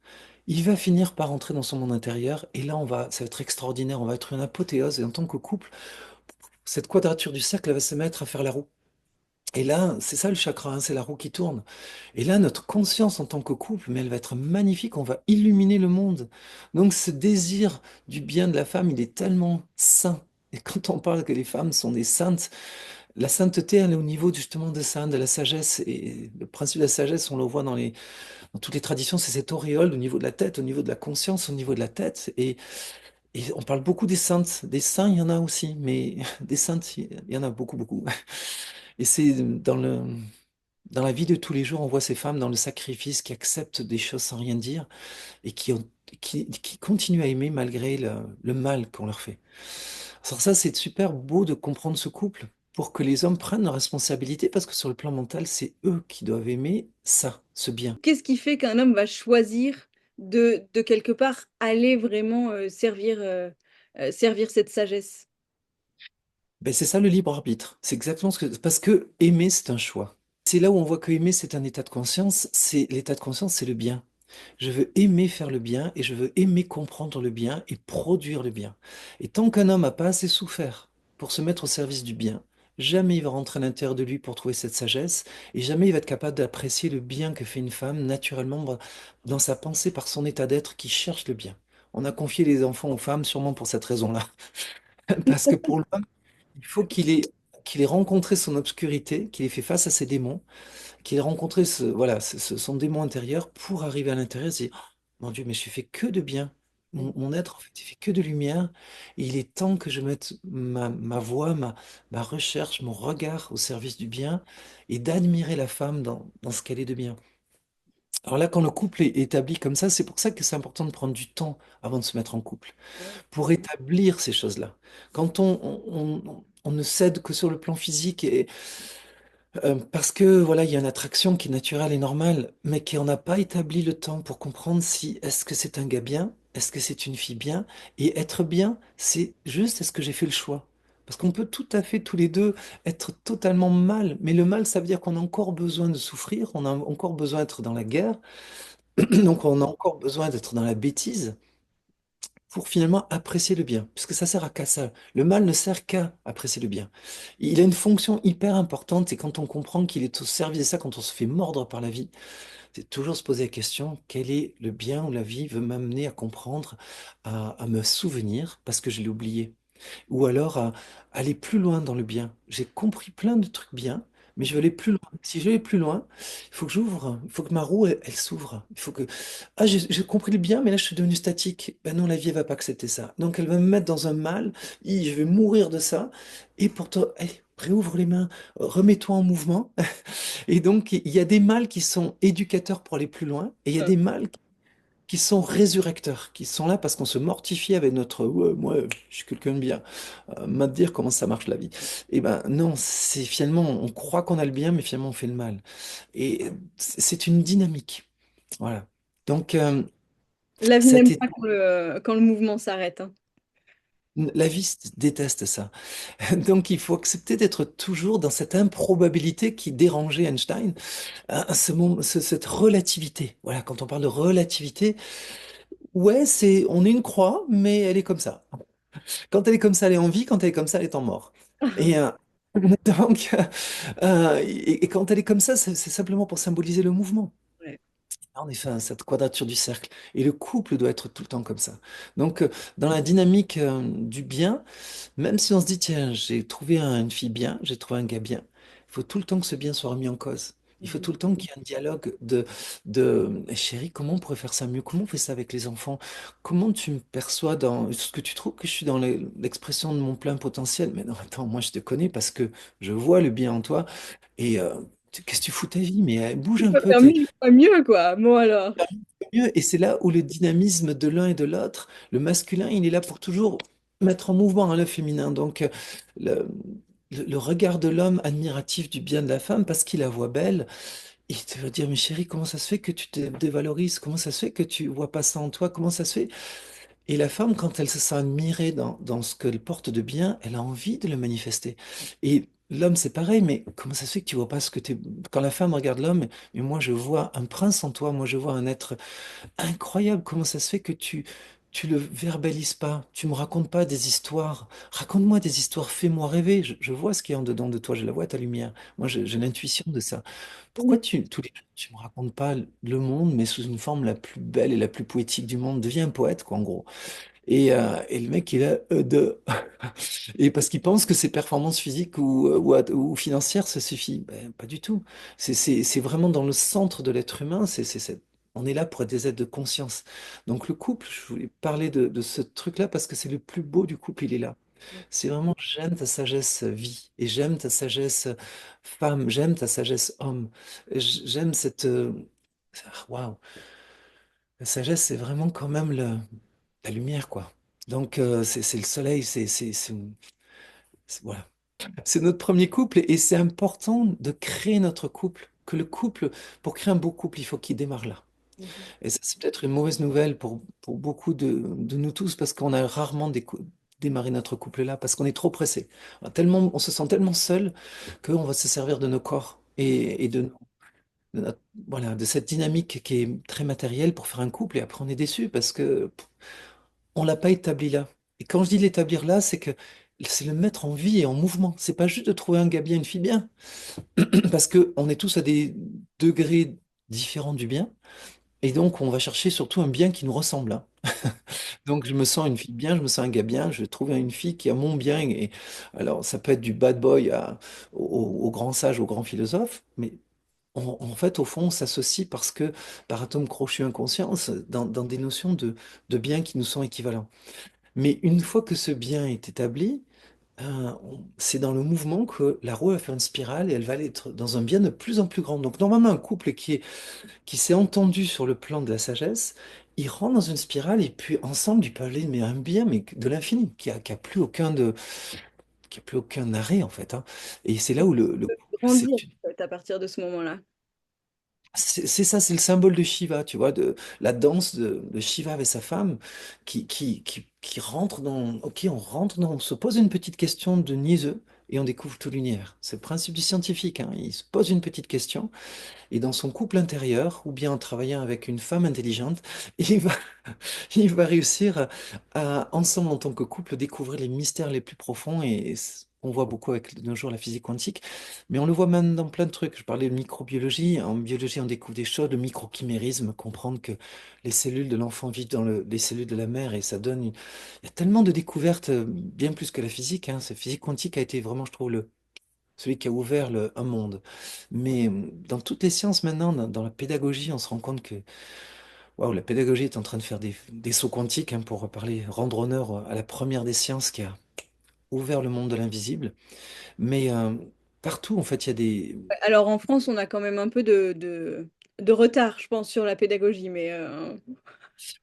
il va finir par entrer dans son monde intérieur et là ça va être extraordinaire, on va être une apothéose et en tant que couple, cette quadrature du cercle elle va se mettre à faire la roue. Et là, c'est ça le chakra, hein, c'est la roue qui tourne. Et là, notre conscience en tant que couple, mais elle va être magnifique, on va illuminer le monde. Donc ce désir du bien de la femme, il est tellement saint. Et quand on parle que les femmes sont des saintes, la sainteté, elle est au niveau justement de ça, de la sagesse. Et le principe de la sagesse, on le voit dans toutes les traditions, c'est cette auréole au niveau de la tête, au niveau de la conscience, au niveau de la tête. Et on parle beaucoup des saintes. Des saints, il y en a aussi, mais des saintes, il y en a beaucoup, beaucoup. Et c'est Dans la vie de tous les jours, on voit ces femmes dans le sacrifice qui acceptent des choses sans rien dire et qui continuent à aimer malgré le mal qu'on leur fait. Alors ça, c'est super beau de comprendre ce couple pour que les hommes prennent leurs responsabilités parce que sur le plan mental, c'est eux qui doivent aimer ça, ce bien. Qu'est-ce qui fait qu'un homme va choisir de quelque part aller vraiment servir cette sagesse? Ben, c'est ça le libre arbitre. C'est exactement ce que... Parce que aimer, c'est un choix. C'est là où on voit que aimer, c'est un état de conscience. C'est l'état de conscience, c'est le bien. Je veux aimer faire le bien et je veux aimer comprendre le bien et produire le bien. Et tant qu'un homme n'a pas assez souffert pour se mettre au service du bien, jamais il va rentrer à l'intérieur de lui pour trouver cette sagesse et jamais il va être capable d'apprécier le bien que fait une femme naturellement dans sa pensée par son état d'être qui cherche le bien. On a confié les enfants aux femmes sûrement pour cette raison-là. Parce que pour l'homme, il faut qu'il ait rencontré son obscurité, qu'il ait fait face à ses démons, qu'il ait rencontré voilà, son démon intérieur pour arriver à l'intérieur et se dire, oh, mon Dieu, mais je fais que de bien. Mon être, en fait, il fait que de lumière. Et il est temps que je mette ma voix, ma recherche, mon regard au service du bien et d'admirer la femme dans ce qu'elle est de bien. Alors là, quand le couple est établi comme ça, c'est pour ça que c'est important de prendre du temps avant de se mettre en couple, pour établir ces choses-là. Quand on ne cède que sur le plan physique parce que voilà, il y a une attraction qui est naturelle et normale, mais qu'on n'a pas établi le temps pour comprendre si est-ce que c'est un gars bien, est-ce que c'est une fille bien, et être bien, c'est juste est-ce que j'ai fait le choix. Parce qu'on peut tout à fait tous les deux être totalement mal, mais le mal, ça veut dire qu'on a encore besoin de souffrir, on a encore besoin d'être dans la guerre, donc on a encore besoin d'être dans la bêtise pour finalement apprécier le bien, puisque ça sert à qu'à ça. Le mal ne sert qu'à apprécier le bien. Il a une fonction hyper importante et quand on comprend qu'il est au service de ça, quand on se fait mordre par la vie, c'est toujours se poser la question, quel est le bien où la vie veut m'amener à comprendre, à me souvenir, parce que je l'ai oublié ou alors à aller plus loin dans le bien. J'ai compris plein de trucs bien, mais je veux aller plus loin. Si je veux aller plus loin, il faut que j'ouvre, il faut que ma roue, elle s'ouvre. Il faut que... Ah, j'ai compris le bien, mais là, je suis devenu statique. Ben non, la vie, elle va pas accepter ça. Donc, elle va me mettre dans un mal, je vais mourir de ça, et pourtant, réouvre les mains, remets-toi en mouvement. Et donc, il y a des mâles qui sont éducateurs pour aller plus loin, et il y a des mâles qui sont résurrecteurs, qui sont là parce qu'on se mortifie avec notre ouais, moi, je suis quelqu'un de bien, me dire comment ça marche la vie. Et ben non, c'est finalement, on croit qu'on a le bien, mais finalement on fait le mal. Et c'est une dynamique. Voilà. Donc, La vie cette n'aime é- pas quand le mouvement s'arrête, hein. la vie déteste ça. Donc, il faut accepter d'être toujours dans cette improbabilité qui dérangeait Einstein, cette relativité. Voilà, quand on parle de relativité, ouais, on est une croix, mais elle est comme ça. Quand elle est comme ça, elle est en vie. Quand elle est comme ça, elle est en mort. Et donc, et quand elle est comme ça, c'est simplement pour symboliser le mouvement. Ouais. Là, on est fait à cette quadrature du cercle. Et le couple doit être tout le temps comme ça. Donc, dans la dynamique du bien, même si on se dit, tiens, j'ai trouvé une fille bien, j'ai trouvé un gars bien, il faut tout le temps que ce bien soit remis en cause. Il faut Mhm. tout le temps qu'il y ait un dialogue de Eh, chérie, comment on pourrait faire ça mieux? Comment on fait ça avec les enfants? Comment tu me perçois dans... Est-ce que tu trouves que je suis dans l'expression de mon plein potentiel? Mais non, attends, moi je te connais parce que je vois le bien en toi. Et qu'est-ce que tu fous ta vie? Mais bouge Il un faut peu. faire mieux, pas mieux, quoi. Bon, alors. Mieux. Et c'est là où le dynamisme de l'un et de l'autre, le masculin, il est là pour toujours mettre en mouvement hein, le féminin. Donc, le, le regard de l'homme admiratif du bien de la femme, parce qu'il la voit belle, il te va dire, mais chérie, comment ça se fait que tu te dévalorises? Comment ça se fait que tu vois pas ça en toi? Comment ça se fait? Et la femme, quand elle se sent admirée dans ce qu'elle porte de bien, elle a envie de le manifester. Et l'homme, c'est pareil, mais comment ça se fait que tu vois pas ce que tu... Quand la femme regarde l'homme, mais moi, je vois un prince en toi, moi, je vois un être incroyable, comment ça se fait que tu le verbalises pas, tu me racontes pas des histoires. Raconte-moi des histoires, fais-moi rêver. Je vois ce qu'il y a en dedans de toi, je la vois ta lumière. Moi, j'ai l'intuition de ça. Pourquoi tous les jours, tu me racontes pas le monde, mais sous une forme la plus belle et la plus poétique du monde? Deviens un poète, quoi, en gros. Et le mec, il a Et parce qu'il pense que ses performances physiques ou financières, ça suffit. Ben, pas du tout. C'est vraiment dans le centre de l'être humain. On est là pour être des êtres de conscience. Donc le couple, je voulais parler de ce truc-là parce que c'est le plus beau du couple, il est là. C'est vraiment j'aime ta sagesse vie et j'aime ta sagesse femme, j'aime ta sagesse homme. J'aime cette waouh, la sagesse c'est vraiment quand même la lumière quoi. Donc c'est le soleil, voilà. C'est notre premier couple et c'est important de créer notre couple. Que le couple, pour créer un beau couple, il faut qu'il démarre là. Mhm. Et ça, c'est peut-être une mauvaise nouvelle pour beaucoup de nous tous parce qu'on a rarement démarré notre couple là parce qu'on est trop pressé. Tellement, on se sent tellement seul qu'on va se servir de nos corps et de voilà, de cette dynamique qui est très matérielle pour faire un couple et après on est déçu parce que on l'a pas établi là. Et quand je dis l'établir là, c'est que c'est le mettre en vie et en mouvement. C'est pas juste de trouver un gars bien, une fille bien, parce que on est tous à des degrés différents du bien. Et donc, on va chercher surtout un bien qui nous ressemble, hein. Donc, je me sens une fille bien, je me sens un gars bien, je vais trouver une fille qui a mon bien. Et alors, ça peut être du bad boy au grand sage, au grand philosophe, mais en fait, au fond, on s'associe parce que, par atome crochu inconscience, dans des notions de biens qui nous sont équivalents. Mais une fois que ce bien est établi, c'est dans le mouvement que la roue va faire une spirale et elle va aller être dans un bien de plus en plus grand. Donc, normalement, un couple qui s'est entendu sur le plan de la sagesse, ils rentrent dans une spirale et puis ensemble, ils peuvent aller mais un bien, mais de l'infini, qui a plus qui a plus aucun arrêt en fait, hein. Et c'est là où le couple, Grandir en fait, à partir de ce moment-là. c'est ça, c'est le symbole de Shiva, tu vois, de la danse de Shiva avec sa femme, qui rentre dans, ok, on rentre dans, on se pose une petite question de niaiseux et on découvre tout l'univers. C'est le principe du scientifique, hein. Il se pose une petite question. Et dans son couple intérieur, ou bien en travaillant avec une femme intelligente, il va, il va réussir ensemble en tant que couple, découvrir les mystères les plus profonds. Et on voit beaucoup avec de nos jours la physique quantique, mais on le voit même dans plein de trucs. Je parlais de microbiologie. En biologie, on découvre des choses, le microchimérisme, comprendre que les cellules de l'enfant vivent dans les cellules de la mère, et ça donne il y a tellement de découvertes, bien plus que la physique, hein. Cette physique quantique a été vraiment, je trouve, celui qui a ouvert un monde. Mais dans toutes les sciences maintenant, dans la pédagogie, on se rend compte que waouh, la pédagogie est en train de faire des sauts quantiques, hein, pour parler, rendre honneur à la première des sciences qui a ouvert le monde de l'invisible. Mais partout, en fait, il y a des... Alors en France, on a quand même un peu de retard, je pense, sur la pédagogie, mais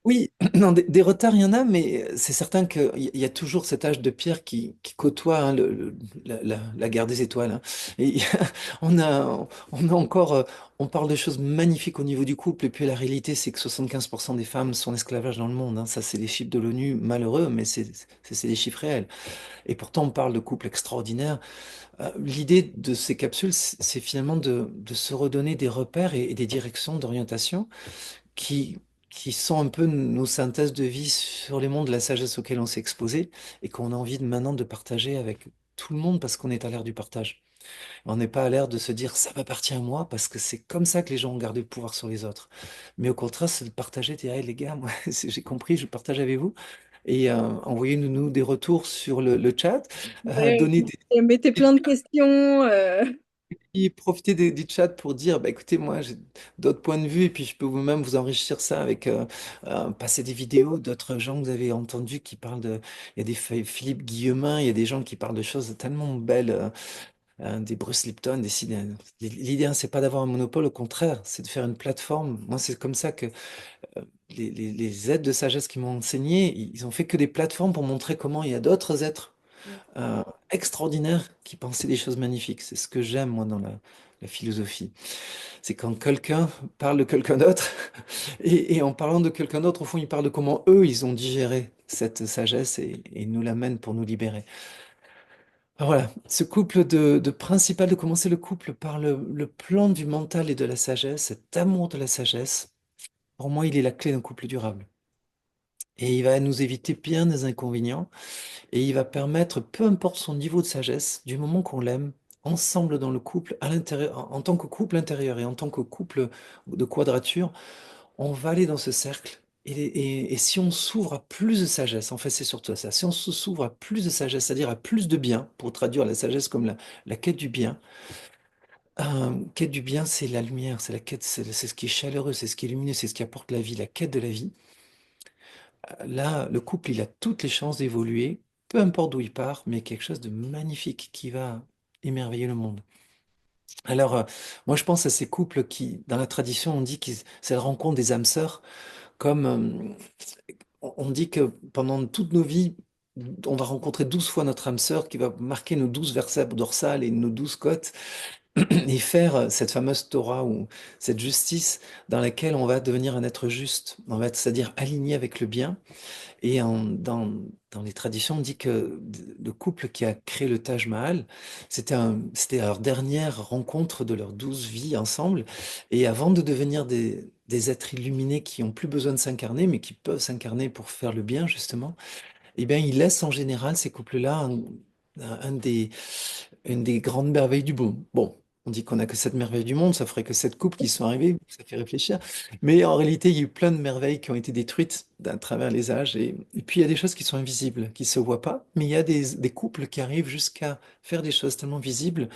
Oui, non, des retards, il y en a, mais c'est certain qu'il y a toujours cet âge de pierre qui côtoie, hein, la guerre des étoiles, hein. Et on a encore, on parle de choses magnifiques au niveau du couple, et puis la réalité, c'est que 75% des femmes sont en esclavage dans le monde, hein. Ça, c'est les chiffres de l'ONU, malheureux, mais c'est des chiffres réels. Et pourtant, on parle de couples extraordinaires. L'idée de ces capsules, c'est finalement de se redonner des repères et des directions d'orientation qui, qui sont un peu nos synthèses de vie sur les mondes de la sagesse auxquels on s'est exposé et qu'on a envie maintenant de partager avec tout le monde parce qu'on est à l'ère du partage. On n'est pas à l'ère de se dire ça m'appartient à moi parce que c'est comme ça que les gens ont gardé le pouvoir sur les autres. Mais au contraire, c'est de partager, dire, hey, les gars, moi, j'ai compris, je partage avec vous. Et envoyez-nous des retours sur le chat, ouais, donnez mettez plein de questions. et profitez du chat pour dire, bah, écoutez, moi, j'ai d'autres points de vue, et puis je peux vous-même vous enrichir ça avec passer des vidéos d'autres gens que vous avez entendus qui parlent de... Il y a des Philippe Guillemin, il y a des gens qui parlent de choses tellement belles, des Bruce Lipton, des l'idée, hein, c'est pas d'avoir un monopole, au contraire, c'est de faire une plateforme. Moi, c'est comme ça que les aides de sagesse qui m'ont enseigné, ils ont fait que des plateformes pour montrer comment il y a d'autres êtres euh, extraordinaires qui pensaient des choses magnifiques. C'est ce que j'aime, moi, dans la philosophie. C'est quand quelqu'un parle de quelqu'un d'autre, et en parlant de quelqu'un d'autre, au fond, il parle de comment eux, ils ont digéré cette sagesse et ils nous l'amènent pour nous libérer. Alors voilà, ce couple de principal, de commencer le couple par le plan du mental et de la sagesse, cet amour de la sagesse, pour moi, il est la clé d'un couple durable. Et il va nous éviter bien des inconvénients. Et il va permettre, peu importe son niveau de sagesse, du moment qu'on l'aime, ensemble dans le couple, à l'intérieur, en tant que couple intérieur et en tant que couple de quadrature, on va aller dans ce cercle. Et si on s'ouvre à plus de sagesse, en fait c'est surtout ça, si on s'ouvre à plus de sagesse, c'est-à-dire à plus de bien, pour traduire la sagesse comme la quête du bien, quête du bien c'est la lumière, c'est la quête, c'est ce qui est chaleureux, c'est ce qui est lumineux, c'est ce qui apporte la vie, la quête de la vie. Là, le couple, il a toutes les chances d'évoluer peu importe d'où il part, mais quelque chose de magnifique qui va émerveiller le monde. Alors, moi, je pense à ces couples qui, dans la tradition, on dit que c'est la rencontre des âmes sœurs, comme on dit que pendant toute nos vies, on va rencontrer 12 fois notre âme sœur qui va marquer nos 12 vertèbres dorsales et nos 12 côtes et faire cette fameuse Torah ou cette justice dans laquelle on va devenir un être juste, en fait, c'est-à-dire aligné avec le bien. Et dans les traditions, on dit que le couple qui a créé le Taj Mahal, c'était leur dernière rencontre de leurs 12 vies ensemble. Et avant de devenir des êtres illuminés qui ont plus besoin de s'incarner, mais qui peuvent s'incarner pour faire le bien, justement, eh bien, ils laissent en général ces couples-là un des, une des grandes merveilles du monde. Bon, on dit qu'on n'a que 7 merveilles du monde, ça ferait que 7 couples qui sont arrivés, ça fait réfléchir. Mais en réalité, il y a eu plein de merveilles qui ont été détruites à travers les âges. Et puis, il y a des choses qui sont invisibles, qui ne se voient pas. Mais il y a des couples qui arrivent jusqu'à faire des choses tellement visibles.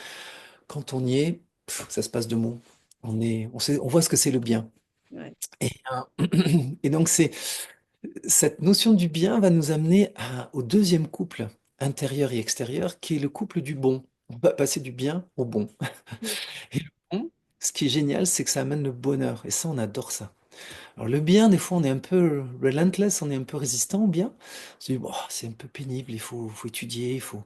Quand on y est, ça se passe de mots. On voit ce que c'est le bien. Ouais. Et, et donc, cette notion du bien va nous amener au deuxième couple, intérieur et extérieur, qui est le couple du bon. On va passer du bien au bon. Et le bon, ce qui est génial, c'est que ça amène le bonheur. Et ça, on adore ça. Alors le bien, des fois, on est un peu relentless, on est un peu résistant au bien. On se dit, bon, c'est un peu pénible, faut étudier, faut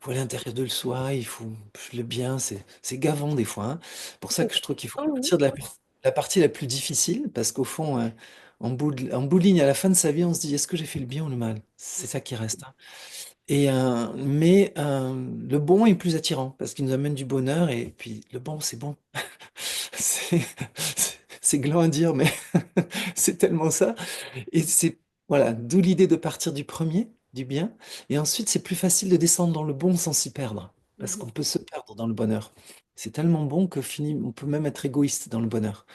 aller à l'intérieur de soi, il faut le bien, c'est gavant des fois, hein. Pour ça que je trouve qu'il faut Oh, oui. partir de la partie la plus difficile, parce qu'au fond, en bout de ligne, à la fin de sa vie, on se dit, est-ce que j'ai fait le bien ou le mal? C'est ça qui reste, hein. Mais le bon est plus attirant, parce qu'il nous amène du bonheur, et puis le bon, c'est bon. C'est c'est gland à dire, mais c'est tellement ça. Et c'est, voilà, d'où l'idée de partir du premier, du bien. Et ensuite, c'est plus facile de descendre dans le bon sans s'y perdre. Parce Mhm. qu'on peut se perdre dans le bonheur. C'est tellement bon que on peut même être égoïste dans le bonheur.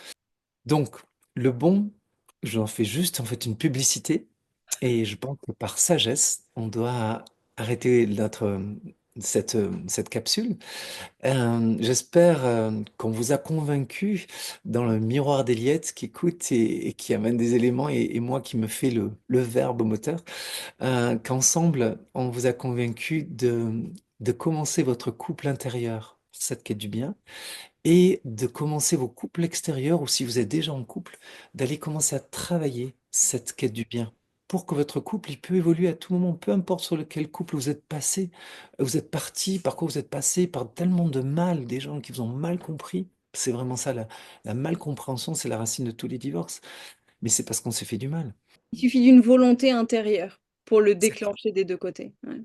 Donc, le bon, j'en fais juste en fait une publicité. Et je pense que par sagesse, on doit arrêter cette capsule. J'espère qu'on vous a convaincu dans le miroir d'Eliette qui écoute et qui amène des éléments et moi qui me fais le verbe moteur, qu'ensemble, on vous a convaincu de commencer votre couple intérieur, cette quête du bien, et de commencer vos couples extérieurs, ou si vous êtes déjà en couple, d'aller commencer à travailler cette quête du bien. Pour que votre couple, il peut évoluer à tout moment, peu importe sur lequel couple vous êtes passé, vous êtes parti, par quoi vous êtes passé, par tellement de mal, des gens qui vous ont mal compris. C'est vraiment ça, la malcompréhension, c'est la racine de tous les divorces. Mais c'est parce qu'on s'est fait du mal. Il suffit d'une volonté intérieure pour le Exactement. déclencher des deux côtés. Ouais.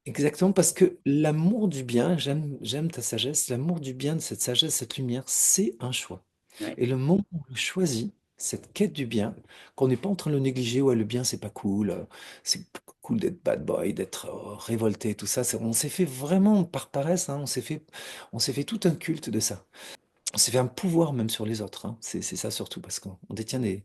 Exactement, parce que l'amour du bien, j'aime ta sagesse, l'amour du bien, de cette sagesse, cette lumière, c'est un choix. Ouais. Et le moment où on le choisit, cette quête du bien, qu'on n'est pas en train de le négliger, ouais, le bien, c'est pas cool, c'est cool d'être bad boy, d'être révolté, tout ça. On s'est fait vraiment par paresse, hein, on s'est fait tout un culte de ça. On s'est fait un pouvoir même sur les autres, hein. C'est ça surtout, parce qu'on détient des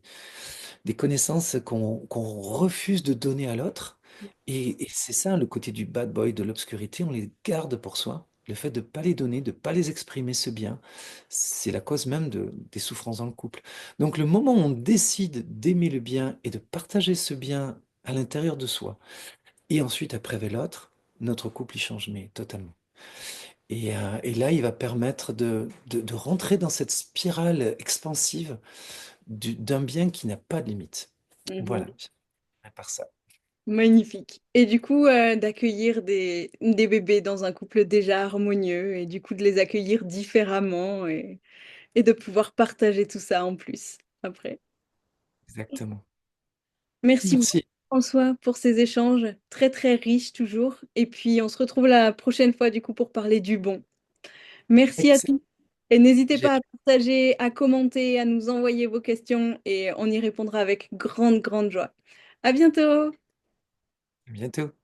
connaissances qu'on refuse de donner à l'autre. Et c'est ça le côté du bad boy, de l'obscurité, on les garde pour soi. Le fait de ne pas les donner, de ne pas les exprimer, ce bien, c'est la cause même des souffrances dans le couple. Donc le moment où on décide d'aimer le bien et de partager ce bien à l'intérieur de soi, et ensuite après avec l'autre, notre couple y change, mais totalement. Et là, il va permettre de rentrer dans cette spirale expansive d'un bien qui n'a pas de limite. Mhm. Voilà, à part ça. Magnifique. Et du coup, d'accueillir des bébés dans un couple déjà harmonieux et du coup de les accueillir différemment et de pouvoir partager tout ça en plus après. Exactement. Merci beaucoup, Merci. François, pour ces échanges très très riches toujours. Et puis on se retrouve la prochaine fois du coup pour parler du bon. Merci à Excellent. tous. Et n'hésitez J'ai- pas à partager, à commenter, à nous envoyer vos questions et on y répondra avec grande grande joie. À bientôt! À bientôt.